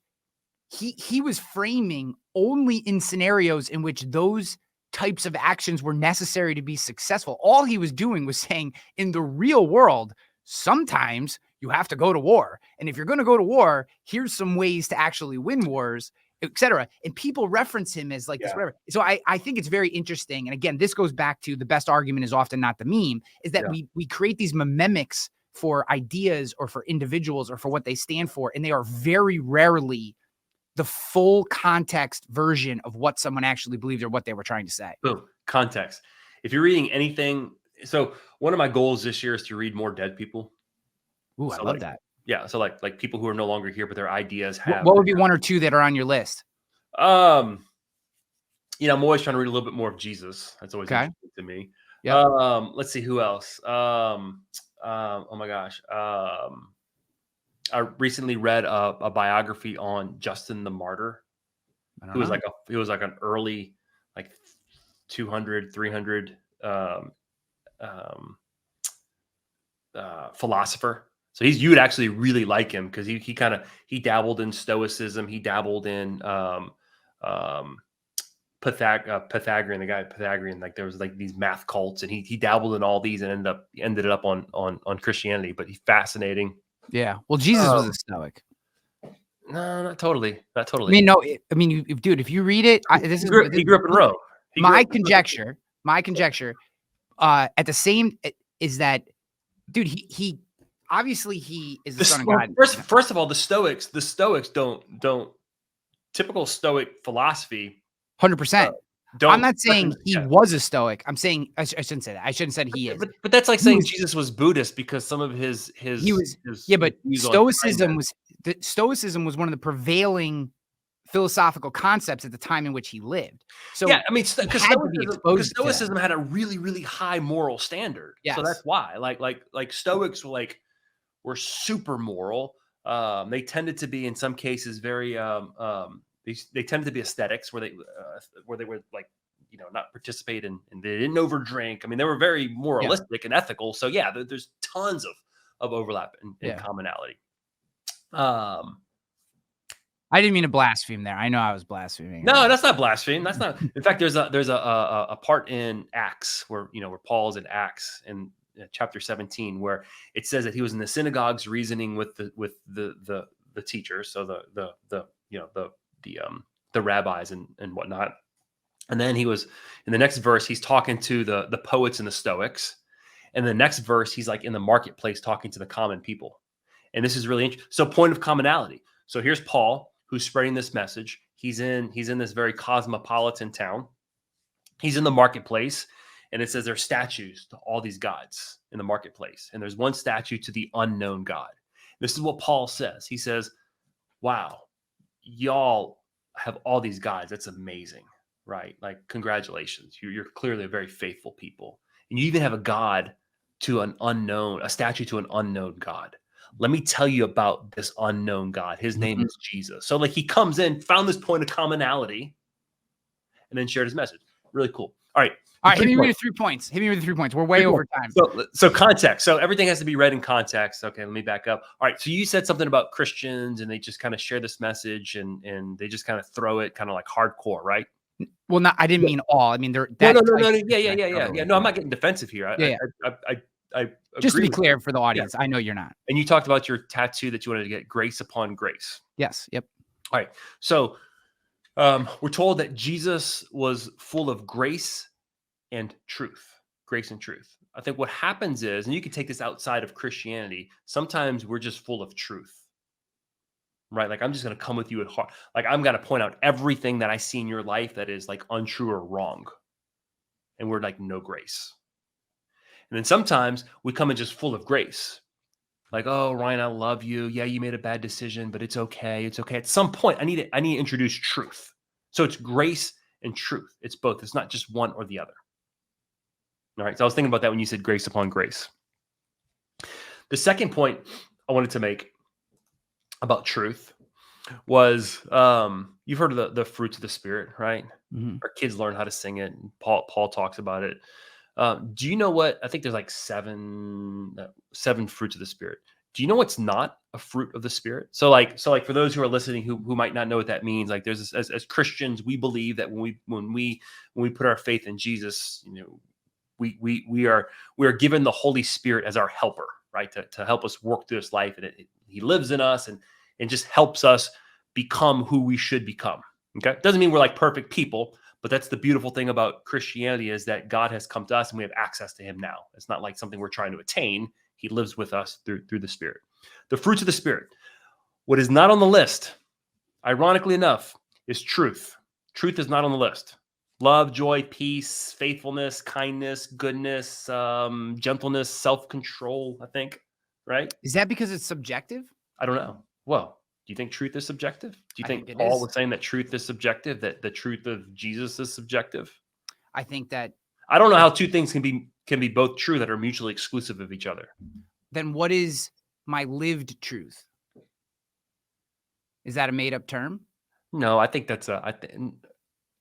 he was framing only in scenarios in which those types of actions were necessary to be successful. All he was doing was saying, in the real world, sometimes you have to go to war. And if you're going to go to war, here's some ways to actually win wars, etc. And people reference him as like this, whatever. So I think it's very interesting. And again, this goes back to the best argument is often not the meme, is that we create these mnemonics for ideas or for individuals or for what they stand for. And they are very rarely the full context version of what someone actually believed or what they were trying to say. Boom. Context. If you're reading anything, so one of my goals this year is to read more dead people. Ooh, so I love that. Yeah. So like people who are no longer here, but their ideas have. What would be 1 or 2 that are on your list? I'm always trying to read a little bit more of Jesus. That's always interesting to me. Yeah. Let's see who else. Oh my gosh. I recently read a biography on Justin the Martyr. He was like an early, like 200, 300 philosopher. So you would actually really like him because he dabbled in Stoicism. He dabbled in Pythagorean, the guy Pythagorean. Like there was like these math cults, and he dabbled in all these and ended up on Christianity. But he's fascinating. Yeah. Well, Jesus was a Stoic. No, not totally. Not totally. I mean, no. Dude, if you read it, he grew up in Rome. My conjecture, at the same is that, dude, he obviously he is the son of God. First of all, the Stoics don't typical Stoic philosophy. 100%. I'm not saying he was a Stoic. I'm saying I shouldn't say that. I shouldn't have said he is. But that's like saying Jesus was Buddhist because some of his but Stoicism was one of the prevailing philosophical concepts at the time in which he lived. So yeah, I mean, because Stoicism had a really, really high moral standard. Yes. So that's why, like Stoics were super moral. They tended to be in some cases very they tended to be aesthetics where they would like not participate and they didn't overdrink. I mean, they were very moralistic and ethical. So yeah, there's tons of overlap and commonality. I didn't mean to blaspheme there. I know I was blaspheming. No, that's not blaspheme. That's not. In fact, there's a part in Acts where Paul's in Acts in chapter 17 where it says that he was in the synagogues reasoning with the teachers, so the rabbis and whatnot. And then he was in the next verse, he's talking to the poets and the Stoics. And the next verse, he's like in the marketplace talking to the common people. And this is really interesting. So point of commonality. So here's Paul, who's spreading this message. He's in this very cosmopolitan town. He's in the marketplace, and it says there's statues to all these gods in the marketplace. And there's one statue to the unknown God. This is what Paul says. He says, wow, y'all have all these gods. That's amazing, right? Like, congratulations. You're clearly a very faithful people. And you even have a statue to an unknown God. Let me tell you about this unknown God. His name is Jesus. So like he comes in, found this point of commonality, and then shared his message. Really cool. All right. Hit me with 3 points. We're way over time. So context. So everything has to be read in context. Okay, let me back up. All right. So you said something about Christians and they just kind of share this message and they just kind of throw it kind of like hardcore, right? Well, I didn't mean all. I mean, no. Yeah. No, I'm not getting defensive here. I just to be clear for the audience, I know you're not. And you talked about your tattoo that you wanted to get grace upon grace. Yes. Yep. All right. So we're told that Jesus was full of grace and truth. Grace and truth. I think what happens is, and you can take this outside of Christianity, sometimes we're just full of truth. Right? Like I'm just going to come with you at heart. Like I'm going to point out everything that I see in your life that is like untrue or wrong. And we're like no grace. And then sometimes we come in just full of grace. Like, oh, Ryan, I love you. Yeah, you made a bad decision, but it's okay. It's okay. At some point, I need to introduce truth. So it's grace and truth. It's both. It's not just one or the other. All right. So I was thinking about that when you said grace upon grace. The second point I wanted to make about truth was you've heard of the fruits of the Spirit, right? Mm-hmm. Our kids learn how to sing it. And Paul talks about it. Do you know what? I think there's like seven fruits of the Spirit. Do you know what's not a fruit of the Spirit? So like for those who are listening who might not know what that means, like there's this, as Christians, we believe that when we put our faith in Jesus, you know, we are given the Holy Spirit as our helper, right? To help us work through this life, and He lives in us and just helps us become who we should become. Okay, doesn't mean we're like perfect people. But that's the beautiful thing about Christianity, is that God has come to us and we have access to Him now. It's not like something we're trying to attain. He lives with us through the Spirit. The fruits of the Spirit. What is not on the list, ironically enough, is truth. Truth is not on the list. Love, joy, peace, faithfulness, kindness, goodness, gentleness, self-control, I think, right? Is that because it's subjective? I don't know. Well, do you think truth is subjective? Do you think it Paul is. was saying that truth is subjective, that the truth of Jesus is subjective? I think that. I don't know how two things can be both true that are mutually exclusive of each other. Then what is my lived truth? Is that a made up term? No, I think that's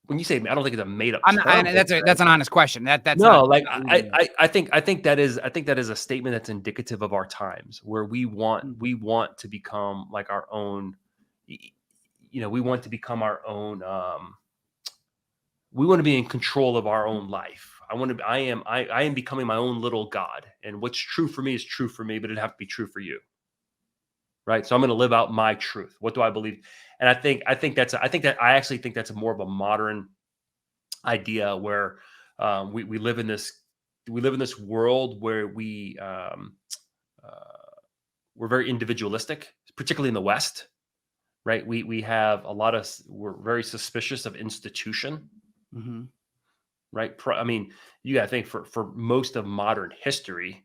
when you say, I don't think it's a made up term. That's an honest question. That's no, like I think that is a statement that's indicative of our times, where we want to become like our own, you know, we want to become our own, we want to be in control of our own life. I am becoming my own little God, and what's true for me is true for me, but it'd have to be true for you. Right. So I'm going to live out my truth. What do I believe? And I actually think that's a more of a modern idea, where we live in this world where we're very individualistic, particularly in the West. Right. We're very suspicious of institution. Mm-hmm. Right. I mean, you got to think for most of modern history,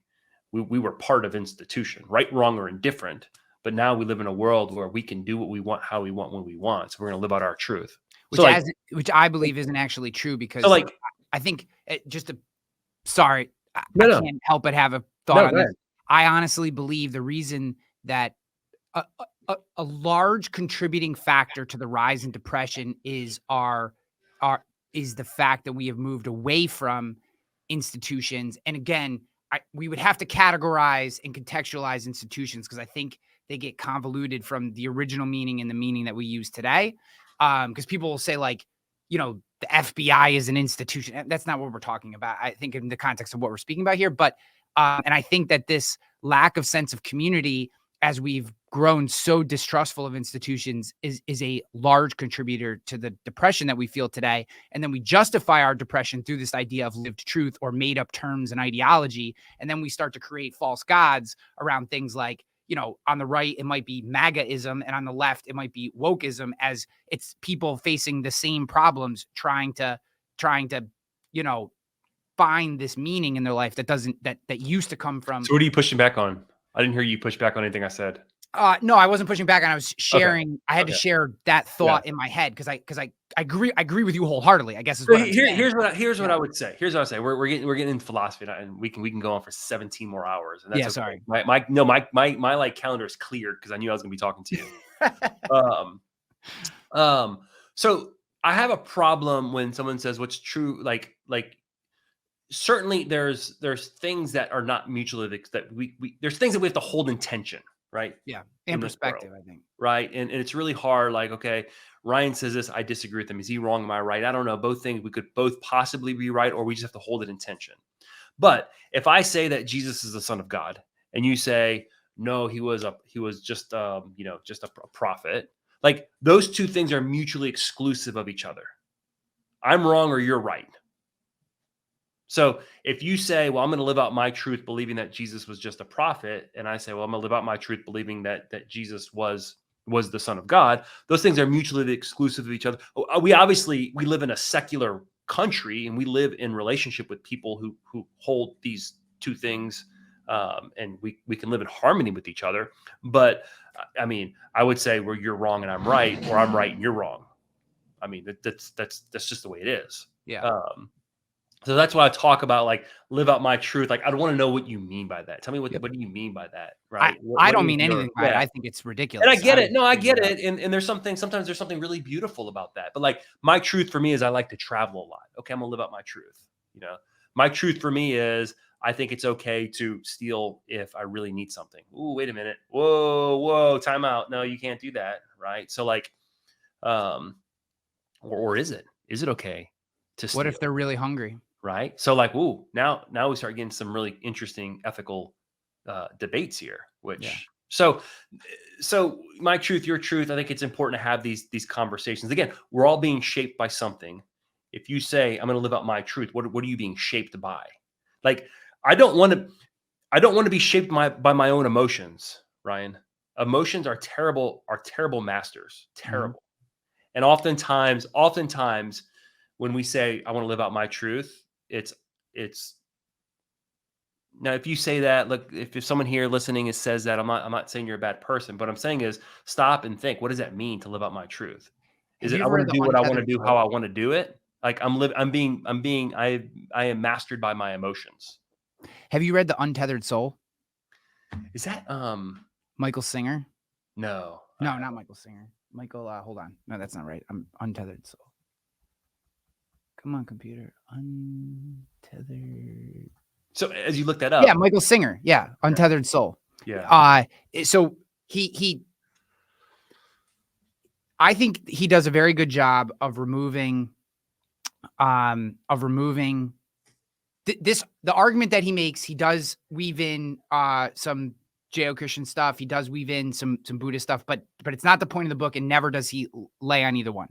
we were part of institution, right, wrong, or indifferent. But now we live in a world where we can do what we want, how we want, when we want. So we're going to live out our truth. Which I believe isn't actually true, because I think I can't help but have a thought on this. I honestly believe the reason that a large contributing factor to the rise in depression is the fact that we have moved away from institutions. And again, we would have to categorize and contextualize institutions, because I think they get convoluted from the original meaning and the meaning that we use today. Because people will say, like, you know, the FBI is an institution. That's not what we're talking about, I think, in the context of what we're speaking about here. But and I think that this lack of sense of community, as we've grown so distrustful of institutions, is a large contributor to the depression that we feel today. And then we justify our depression through this idea of lived truth or made up terms and ideology. And then we start to create false gods around things like, you know, on the right, it might be MAGAism, and on the left, it might be wokeism, as it's people facing the same problems, trying to, you know, find this meaning in their life that used to come from. So what are you pushing back on? I didn't hear you push back on anything I said. No, I wasn't pushing back. And I was sharing. Okay. I had to share that thought in my head, because I agree with you wholeheartly, I guess is what I'm saying. Here's what I would say. Here's what I say. We're getting into philosophy, and we can go on for 17 more hours. And that's okay. Sorry. My like calendar is cleared, because I knew I was going to be talking to you. So I have a problem when someone says what's true. Like certainly there's things that are not mutually, that there's things that we have to hold in tension. Right. Yeah. And perspective, I think. Right. And it's really hard. Like, okay, Ryan says this, I disagree with him. Is he wrong? Am I right? I don't know. Both things, we could both possibly be right, or we just have to hold it in tension. But if I say that Jesus is the Son of God, and you say, no, he was just a prophet, like, those two things are mutually exclusive of each other. I'm wrong or you're right. So if you say, well, I'm going to live out my truth believing that Jesus was just a prophet, and I say, well, I'm going to live out my truth believing that Jesus was the Son of God, those things are mutually exclusive of each other. We live in a secular country, and we live in relationship with people who hold these two things and we can live in harmony with each other. But I mean, I would say where you're wrong and I'm right, or I'm right and you're wrong. I mean, that's just the way it is. Yeah. So that's why I talk about like live out my truth. Like I don't want to know what you mean by that. Tell me what do you mean by that, right? I What don't is mean your- anything by it. yeah. I think it's ridiculous. And I get it. No, I figure get out. it. And there's sometimes there's something really beautiful about that. But like my truth for me is I like to travel a lot. Okay, I'm gonna live out my truth. You know, my truth for me is I think it's okay to steal if I really need something. Ooh, wait a minute. Whoa, time out. No, you can't do that. Right. So like, or is it? Is it okay to steal? What if they're really hungry? Right. So like, ooh, now we start getting some really interesting ethical debates here, which so my truth, your truth. I think it's important to have these conversations. Again, we're all being shaped by something. If you say I'm going to live out my truth, what are you being shaped by? Like, I don't want to be shaped by my own emotions, Ryan. Emotions are terrible masters. Terrible. And oftentimes when we say I want to live out my truth, it's now if you say that, look, if someone here listening says that, I'm not saying you're a bad person, but I'm saying is stop and think, what does that mean to live out my truth? Is it I want to do what I want to do, how I want to do it? Like I am mastered by my emotions. Have you read The Untethered Soul? Is that Michael Singer? No, not Michael Singer. Michael, hold on. No, that's not right. I'm Untethered Soul. Come on, computer. Untethered. So as you look that up. Yeah, Michael Singer. Yeah, Untethered Soul. Yeah. So he I think he does a very good job of removing the argument that he makes. He does weave in some Judeo-Christian stuff. He does weave in some Buddhist stuff, but it's not the point of the book, and never does he lay on either one.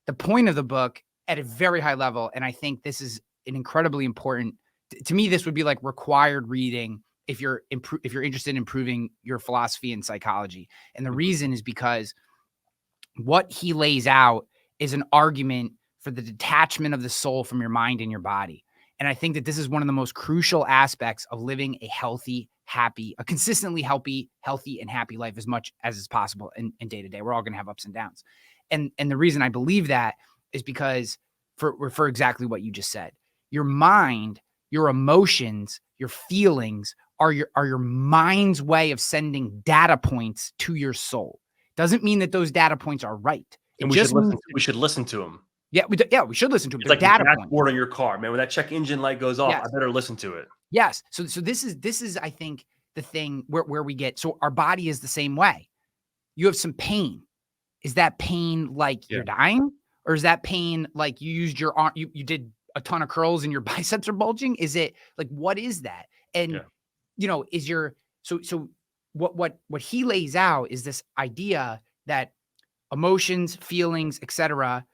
The point of the book at a very high level, and I think this is an incredibly important, to me, this would be like required reading if you're interested in improving your philosophy and psychology. And the reason is because what he lays out is an argument for the detachment of the soul from your mind and your body. And I think that this is one of the most crucial aspects of living a healthy, happy, a consistently healthy and happy life as much as is possible in day to day. We're all going to have ups and downs. And the reason I believe that is because for exactly what you just said, your mind, your emotions, your feelings are your mind's way of sending data points to your soul. Doesn't mean that those data points are right. And we should listen to them. Yeah, we should listen to them. It's like data dashboard on your car, man. When that check engine light goes off, I better listen to it. Yes. So this is I think the thing where we get. So our body is the same way. You have some pain. Is that pain like you're dying, or is that pain like you used your arm? You did a ton of curls and your biceps are bulging? Is it like, what is that? And is your so what he lays out is this idea that emotions, feelings, etc.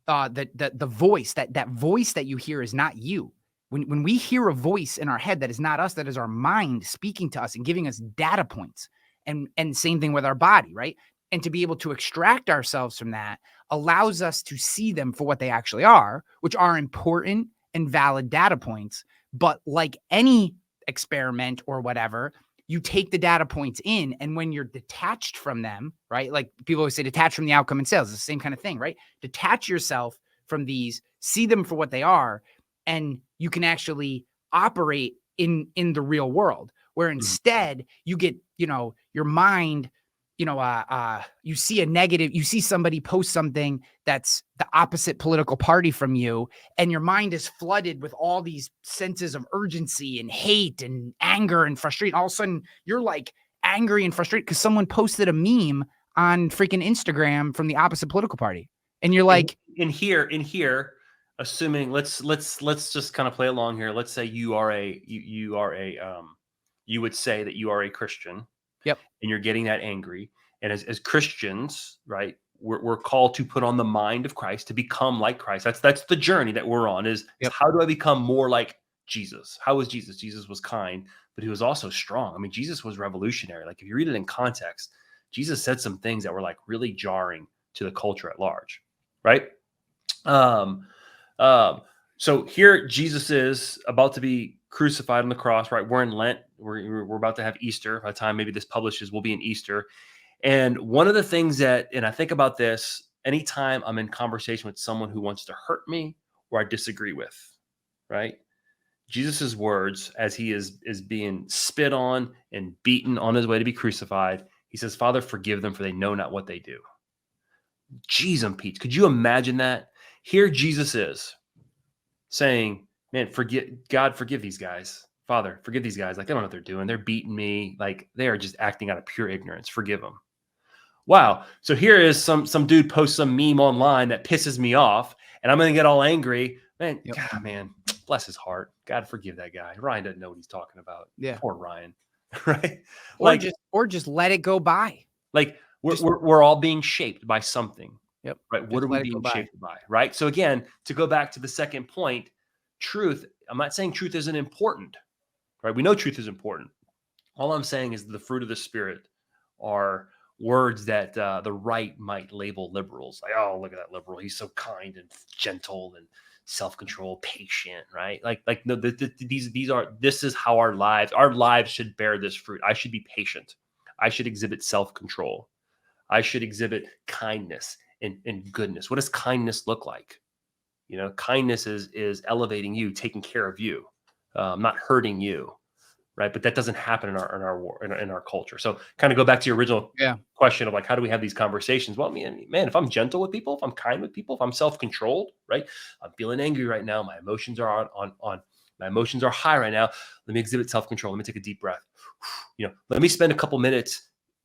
The voice that voice that you hear is not you. When we hear a voice in our head that is not us, that is our mind speaking to us and giving us data points. And same thing with our body, right? And to be able to extract ourselves from that allows us to see them for what they actually are, which are important and valid data points. But like any experiment or whatever, you take the data points in, and when you're detached from them, right? Like people always say, detach from the outcome in sales. It's the same kind of thing, right? Detach yourself from these, see them for what they are, and you can actually operate in the real world. Where instead you get, your mind, you see a negative, you see somebody post something that's the opposite political party from you, and your mind is flooded with all these senses of urgency and hate and anger and frustration. All of a sudden you're like angry and frustrated because someone posted a meme on freaking Instagram from the opposite political party. And you're like, in here, assuming let's just kind of play along here. Let's say you would say that you are a Christian. Yep. And you're getting that angry. And as Christians, right, we're called to put on the mind of Christ, to become like Christ. That's the journey that we're on is how do I become more like Jesus? How was Jesus? Jesus was kind, but he was also strong. I mean, Jesus was revolutionary. Like if you read it in context, Jesus said some things that were like really jarring to the culture at large, right? So here Jesus is about to be crucified on the cross, right? We're in Lent. We're about to have Easter. By the time maybe this publishes, we'll be in Easter. And one of the things that, and I think about this anytime I'm in conversation with someone who wants to hurt me or I disagree with, right? Jesus's words as he is being spit on and beaten on his way to be crucified. He says, Father, forgive them for they know not what they do. Jeez, Pete, could you imagine that? Here Jesus is saying, man, God, forgive these guys. Father, forgive these guys. Like, they don't know what they're doing. They're beating me. Like, they are just acting out of pure ignorance. Forgive them. Wow. So here is some dude posts some meme online that pisses me off, and I'm going to get all angry. Man, Yep. God, man, bless his heart. God, forgive that guy. Ryan doesn't know what he's talking about. Yeah. Poor Ryan. Right? Or just let it go by. Like, we're all being shaped by something. Yep. Right. What are we being shaped by? Right. So again, to go back to the second point, truth, I'm not saying truth isn't important. Right. We know truth is important. All I'm saying is the fruit of the Spirit are words that the right might label liberals. Like, oh, look at that liberal. He's so kind and gentle and self-control, patient, right? Like no, this is how our lives should bear this fruit. I should be patient. I should exhibit self-control. I should exhibit kindness and goodness. What does kindness look like? You know, kindness is elevating you, taking care of you, not hurting you, right? But that doesn't happen in our culture. So, kind of go back to your original question of like, how do we have these conversations? Well, man, if I'm gentle with people, if I'm kind with people, if I'm self-controlled, right? I'm feeling angry right now. My emotions are my emotions are high right now. Let me exhibit self-control. Let me take a deep breath. You know, let me spend a couple minutes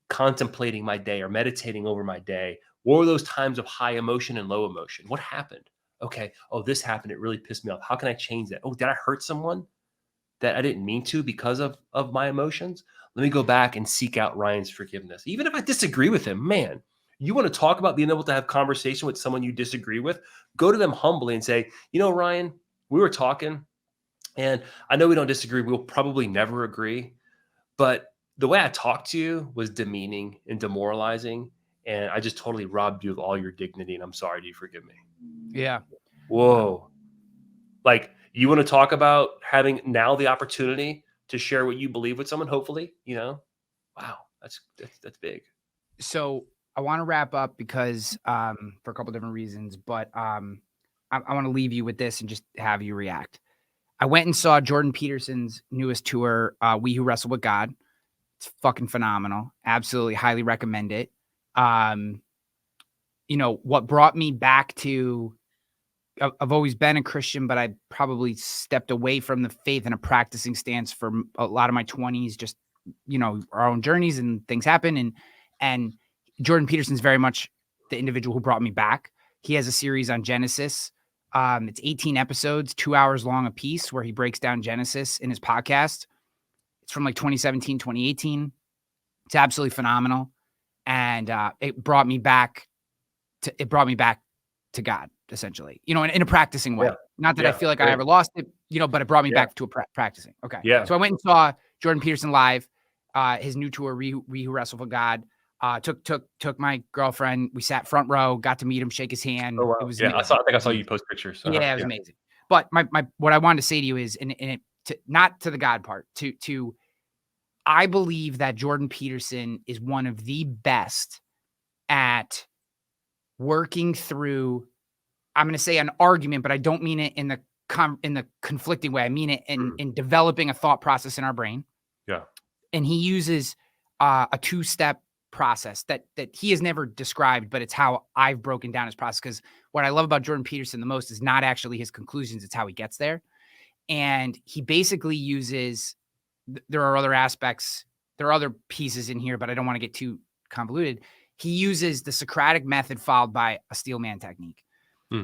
contemplating my day or meditating over my day. What were those times of high emotion and low emotion? What happened? Okay. Oh, this happened. It really pissed me off. How can I change that? Oh, did I hurt someone that I didn't mean to because of my emotions? Let me go back and seek out Ryan's forgiveness. Even if I disagree with him, man, you want to talk about being able to have conversation with someone you disagree with? Go to them humbly and say, you know, Ryan, we were talking and I know we don't disagree. We'll probably never agree, but the way I talked to you was demeaning and demoralizing. And I just totally robbed you of all your dignity. And I'm sorry. Do you forgive me? Yeah. Whoa. Like, you want to talk about having now the opportunity to share what you believe with someone, hopefully, you know? Wow. That's big. So I want to wrap up because for a couple different reasons, but I want to leave you with this and just have you react. I went and saw Jordan Peterson's newest tour, We Who Wrestle with God. It's fucking phenomenal. Absolutely highly recommend it. You know, what brought me back to, I've always been a Christian, but I probably stepped away from the faith in a practicing stance for a lot of my 20s, just, you know, our own journeys and things happen. And Jordan Peterson's very much the individual who brought me back. He has a series on Genesis. It's 18 episodes, 2 hours long a piece, where he breaks down Genesis in his podcast. It's from like 2017, 2018. It's absolutely phenomenal. And it brought me back to God, essentially, you know, in a practicing way. Not that I feel like I ever lost it, you know, but it brought me back to practicing. Okay. Yeah. So I went and saw Jordan Peterson live, his new tour, We Who Wrestle for God. Took my girlfriend. We sat front row, got to meet him, shake his hand. Oh, wow. It was I amazing. think I saw you post pictures. Yeah, it was amazing. But my what I wanted to say to you is, not to the God part, to I believe that Jordan Peterson is one of the best at working through, I'm going to say an argument, but I don't mean it in the conflicting way. I mean it in developing a thought process in our brain. Yeah. And he uses a two-step process that he has never described, but it's how I've broken down his process. Because what I love about Jordan Peterson the most is not actually his conclusions, it's how he gets there. And he basically uses, there are other aspects, there are other pieces in here, but I don't want to get too convoluted. He uses the Socratic method followed by a steel man technique.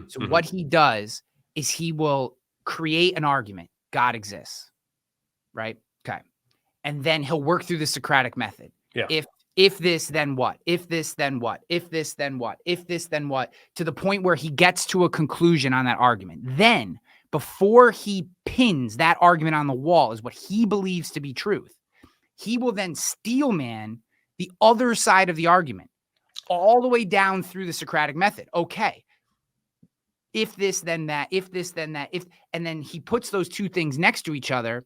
So what he does is he will create an argument. God exists, right? Okay. And then he'll work through the Socratic method. Yeah. If this, then what? If this, then what? If this, then what? If this, then what? To the point where he gets to a conclusion on that argument. Then, before he pins that argument on the wall is what he believes to be truth, he will then steel man the other side of the argument all the way down through the Socratic method. Okay. if this, then that, if this, then that, and then he puts those two things next to each other.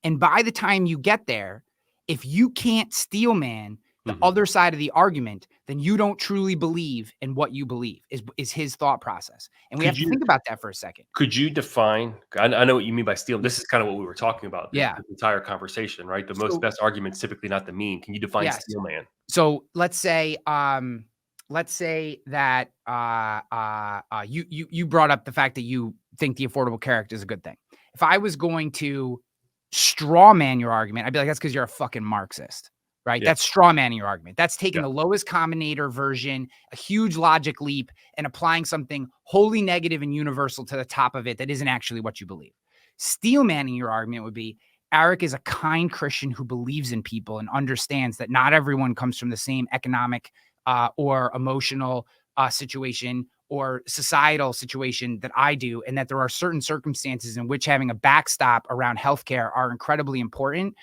And by the time you get there, if you can't steel man the other side of the argument, then you don't truly believe in what you believe is his thought process. And we have to think about that for a second. Could you define, I know what you mean by steel. This is kind of what we were talking about. Yeah. The entire conversation, right? The most best argument is typically not the mean. Can you define steel man? So let's say that you brought up the fact that you think the Affordable Care Act is a good thing. If I was going to straw man your argument, I'd be like, that's because you're a fucking Marxist, right? Yeah. That's straw manning your argument. That's taking the lowest combinator version, a huge logic leap, and applying something wholly negative and universal to the top of it that isn't actually what you believe. Steel manning your argument would be, Eric is a kind Christian who believes in people and understands that not everyone comes from the same economic or emotional situation or societal situation that I do, and that there are certain circumstances in which having a backstop around healthcare are incredibly important,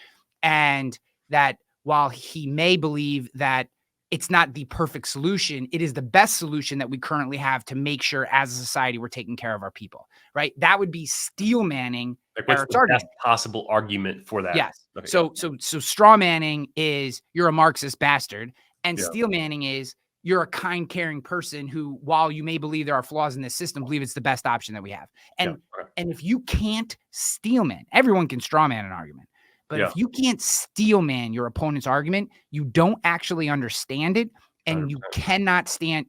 and that while he may believe that it's not the perfect solution, it is the best solution that we currently have to make sure as a society we're taking care of our people, right? That would be steel manning Eric's argument. Best possible argument for that. Yes. Okay, so straw manning is you're a Marxist bastard, and steel manning is you're a kind, caring person who, while you may believe there are flaws in this system, believe it's the best option that we have. And if you can't steel man, everyone can straw man an argument. But if you can't steel man your opponent's argument, you don't actually understand it, and 100%. You cannot stand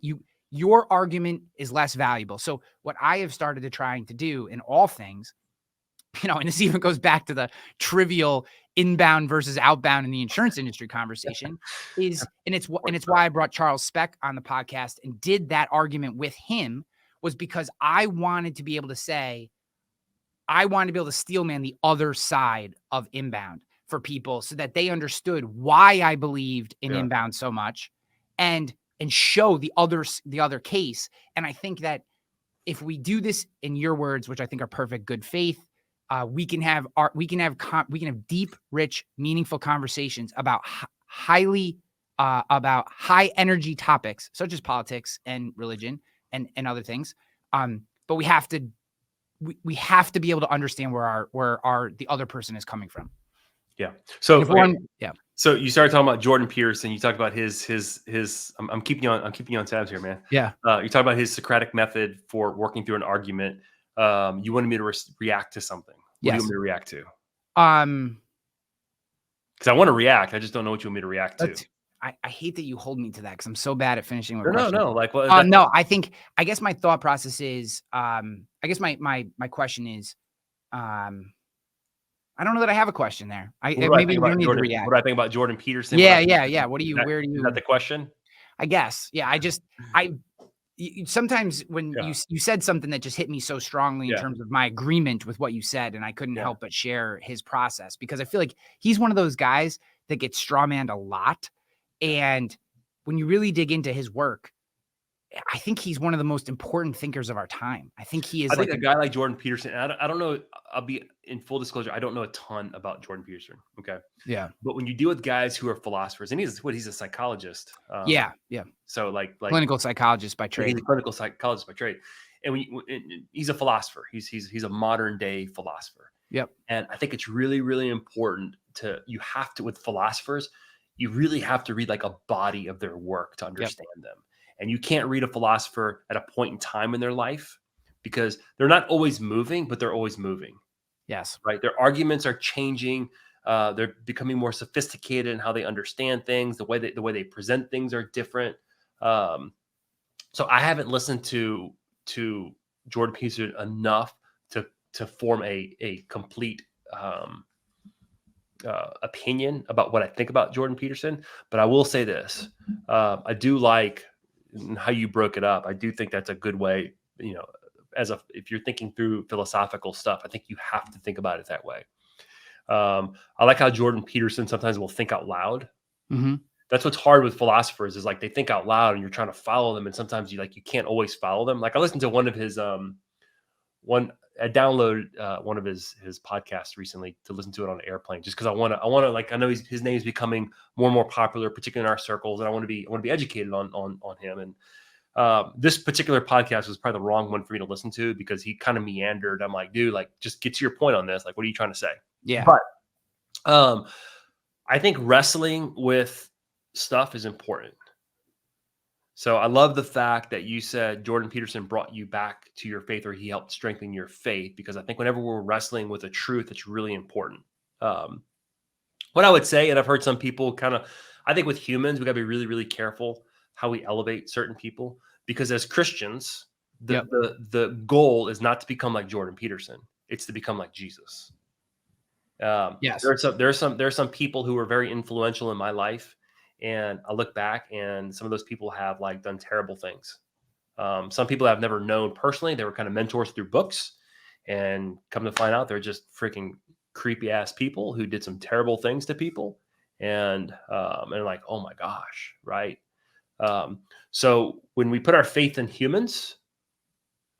your argument is less valuable. So what I have started to trying to do in all things, and this even goes back to the trivial inbound versus outbound in the insurance industry conversation is, and it's why I brought Charles Speck on the podcast and did that argument with him, was because I wanted to be able to say, I wanted to be able to steel man the other side of inbound for people so that they understood why I believed in inbound so much and show the other case. And I think that if we do this in your words, which I think are perfect good faith, we can have deep, rich, meaningful conversations about about high energy topics such as politics and religion and other things. But we have to be able to understand where the other person is coming from. Yeah. So So you started talking about Jordan Peterson. You talked about his. I'm keeping you on tabs here, man. Yeah. You talked about his Socratic method for working through an argument. You wanted me to react to something. What do you want me to react to? Because I want to react. I just don't know what you want me to react to. I hate that you hold me to that because I'm so bad at finishing with questions. No. Like, well, no. I guess my thought process is. I guess my question is. I don't know that I have a question there. Maybe you need to react. What do I think about Jordan Peterson? Yeah. Where do you? Is that the question? I guess. Yeah. Sometimes when you said something that just hit me so strongly in terms of my agreement with what you said, and I couldn't help but share his process because I feel like he's one of those guys that gets strawmanned a lot. And when you really dig into his work, I think he's one of the most important thinkers of our time. I think he is. I think a guy like Jordan Peterson, I don't know. I'll be in full disclosure. I don't know a ton about Jordan Peterson. Okay. Yeah. But when you deal with guys who are philosophers, and he's a psychologist. Yeah. So like clinical psychologist by trade. He's a clinical psychologist by trade, and he's a philosopher. He's a modern day philosopher. Yep. And I think it's really, really important with philosophers, you really have to read like a body of their work to understand them. And you can't read a philosopher at a point in time in their life because they're not always moving, but they're always moving. Yes. Right. Their arguments are changing. They're becoming more sophisticated in how they understand things. The way they present things are different. So I haven't listened to Jordan Peterson enough to form a complete opinion about what I think about Jordan Peterson. But I will say this: I do like how you broke it up. I do think that's a good way, if you're thinking through philosophical stuff, I think you have to think about it that way. I like how Jordan Peterson sometimes will think out loud. Mm-hmm. That's what's hard with philosophers is like they think out loud and you're trying to follow them. And sometimes you can't always follow them. Like I listened to one of his, I downloaded one of his podcasts recently to listen to it on an airplane, just because I want to I know his name is becoming more and more popular, particularly in our circles, and I want to be educated on him. And This particular podcast was probably the wrong one for me to listen to because he kind of meandered. I'm like, dude, like, just get to your point on this. Like, what are you trying to say? Yeah. But I think wrestling with stuff is important. So I love the fact that you said Jordan Peterson brought you back to your faith, or he helped strengthen your faith, because I think whenever we're wrestling with a truth, it's really important. What I would say, and I've heard some people I think with humans, we got to be really, really careful how we elevate certain people, because as Christians, the goal is not to become like Jordan Peterson. It's to become like Jesus. Yes. There's some people who were very influential in my life, and I look back and some of those people have like done terrible things. Some people I've never known personally. They were kind of mentors through books, and come to find out they're just freaking creepy ass people who did some terrible things to people. And like, oh my gosh. Right. So when we put our faith in humans,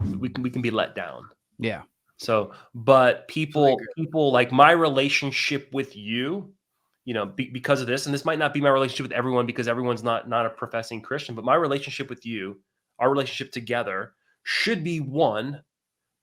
we can be let down. Yeah. So, but people like my relationship with you, because of this, and this might not be my relationship with everyone, because everyone's not a professing Christian, but my relationship with you, our relationship together, should be one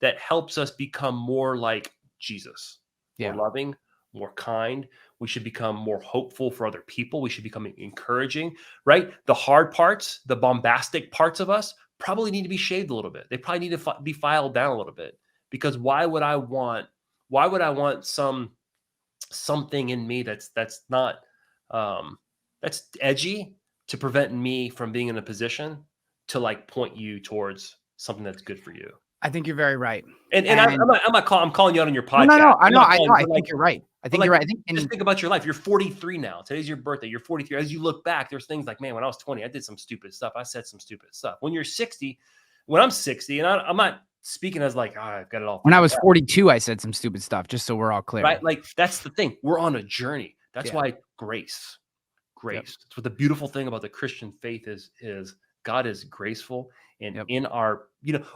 that helps us become more like Jesus, more loving, more kind. We should become more hopeful for other people. We should become encouraging, right? The hard parts, the bombastic parts of us probably need to be shaved a little bit. They probably need to be filed down a little bit, because why would I want something in me that's not that's edgy to prevent me from being in a position to like point you towards something that's good for you? I think you're very right. And I'm calling you out on your podcast. No, I think you're right. I think you're right. Just think about your life. You're 43 now. Today's your birthday. You're 43. As you look back, there's things like, man, when I was 20, I did some stupid stuff. I said some stupid stuff. When you're 60, when I'm 60, and I'm not speaking as like, I've got it all. When I was 42, I said some stupid stuff, just so we're all clear. Right? Like, that's the thing. We're on a journey. That's why grace. That's what the beautiful thing about the Christian faith is God is graceful. And in our,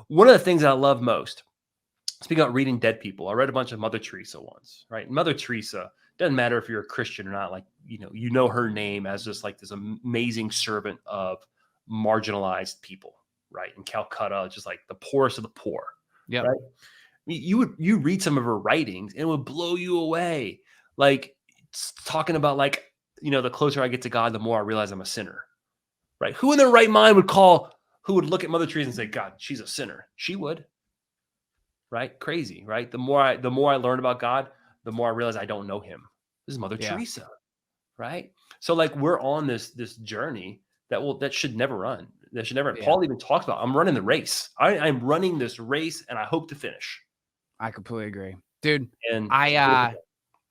one of the things that I love most, speaking about reading dead people, I read a bunch of Mother Teresa once, right? Mother Teresa, doesn't matter if you're a Christian or not, like, her name as just like this amazing servant of marginalized people, right? In Calcutta, just like the poorest of the poor. Yeah. Right? You read some of her writings and it would blow you away. Like, talking about like, the closer I get to God, the more I realize I'm a sinner, right? Who in their right mind who would look at Mother Teresa and say, God, she's a sinner? She would, right? Crazy, right? The more I learn about God, the more I realize I don't know him. This is Mother Teresa, right? So like, we're on this journey that should never run. That should never. Paul even talks about, I'm running the race. I'm running this race, and I hope to finish. I completely agree, dude. And I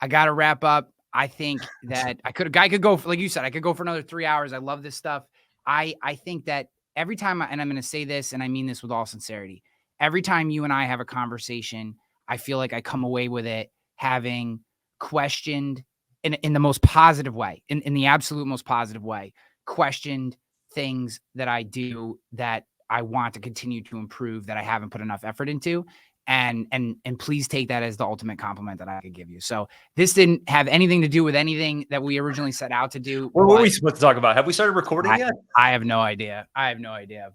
got to wrap up. I think that I could go for, like you said, I could go for another 3 hours. I love this stuff. I think that every time, and I'm going to say this, and I mean this with all sincerity, every time you and I have a conversation, I feel like I come away with it having questioned in the most positive way, in the absolute most positive way, questioned things that I do that I want to continue to improve, that I haven't put enough effort into. And please take that as the ultimate compliment that I could give you. So this didn't have anything to do with anything that we originally set out to do. What were we supposed to talk about? Have we started recording yet? I have no idea.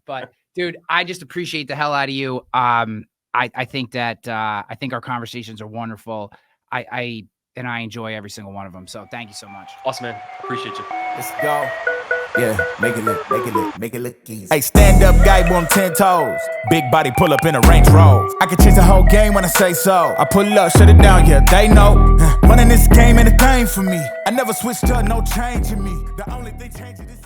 But dude, I just appreciate the hell out of you. I think that I think our conversations are wonderful. I enjoy every single one of them. So thank you so much. Awesome, man. Appreciate you. Let's go. Yeah, make it look easy. Hey, stand up guy, on 10 toes. Big body pull up in a Range Rover. I can change the whole game when I say so. I pull up, shut it down, yeah, they know. Running this game ain't a thing for me. I never switched up, no change in me. The only thing changing is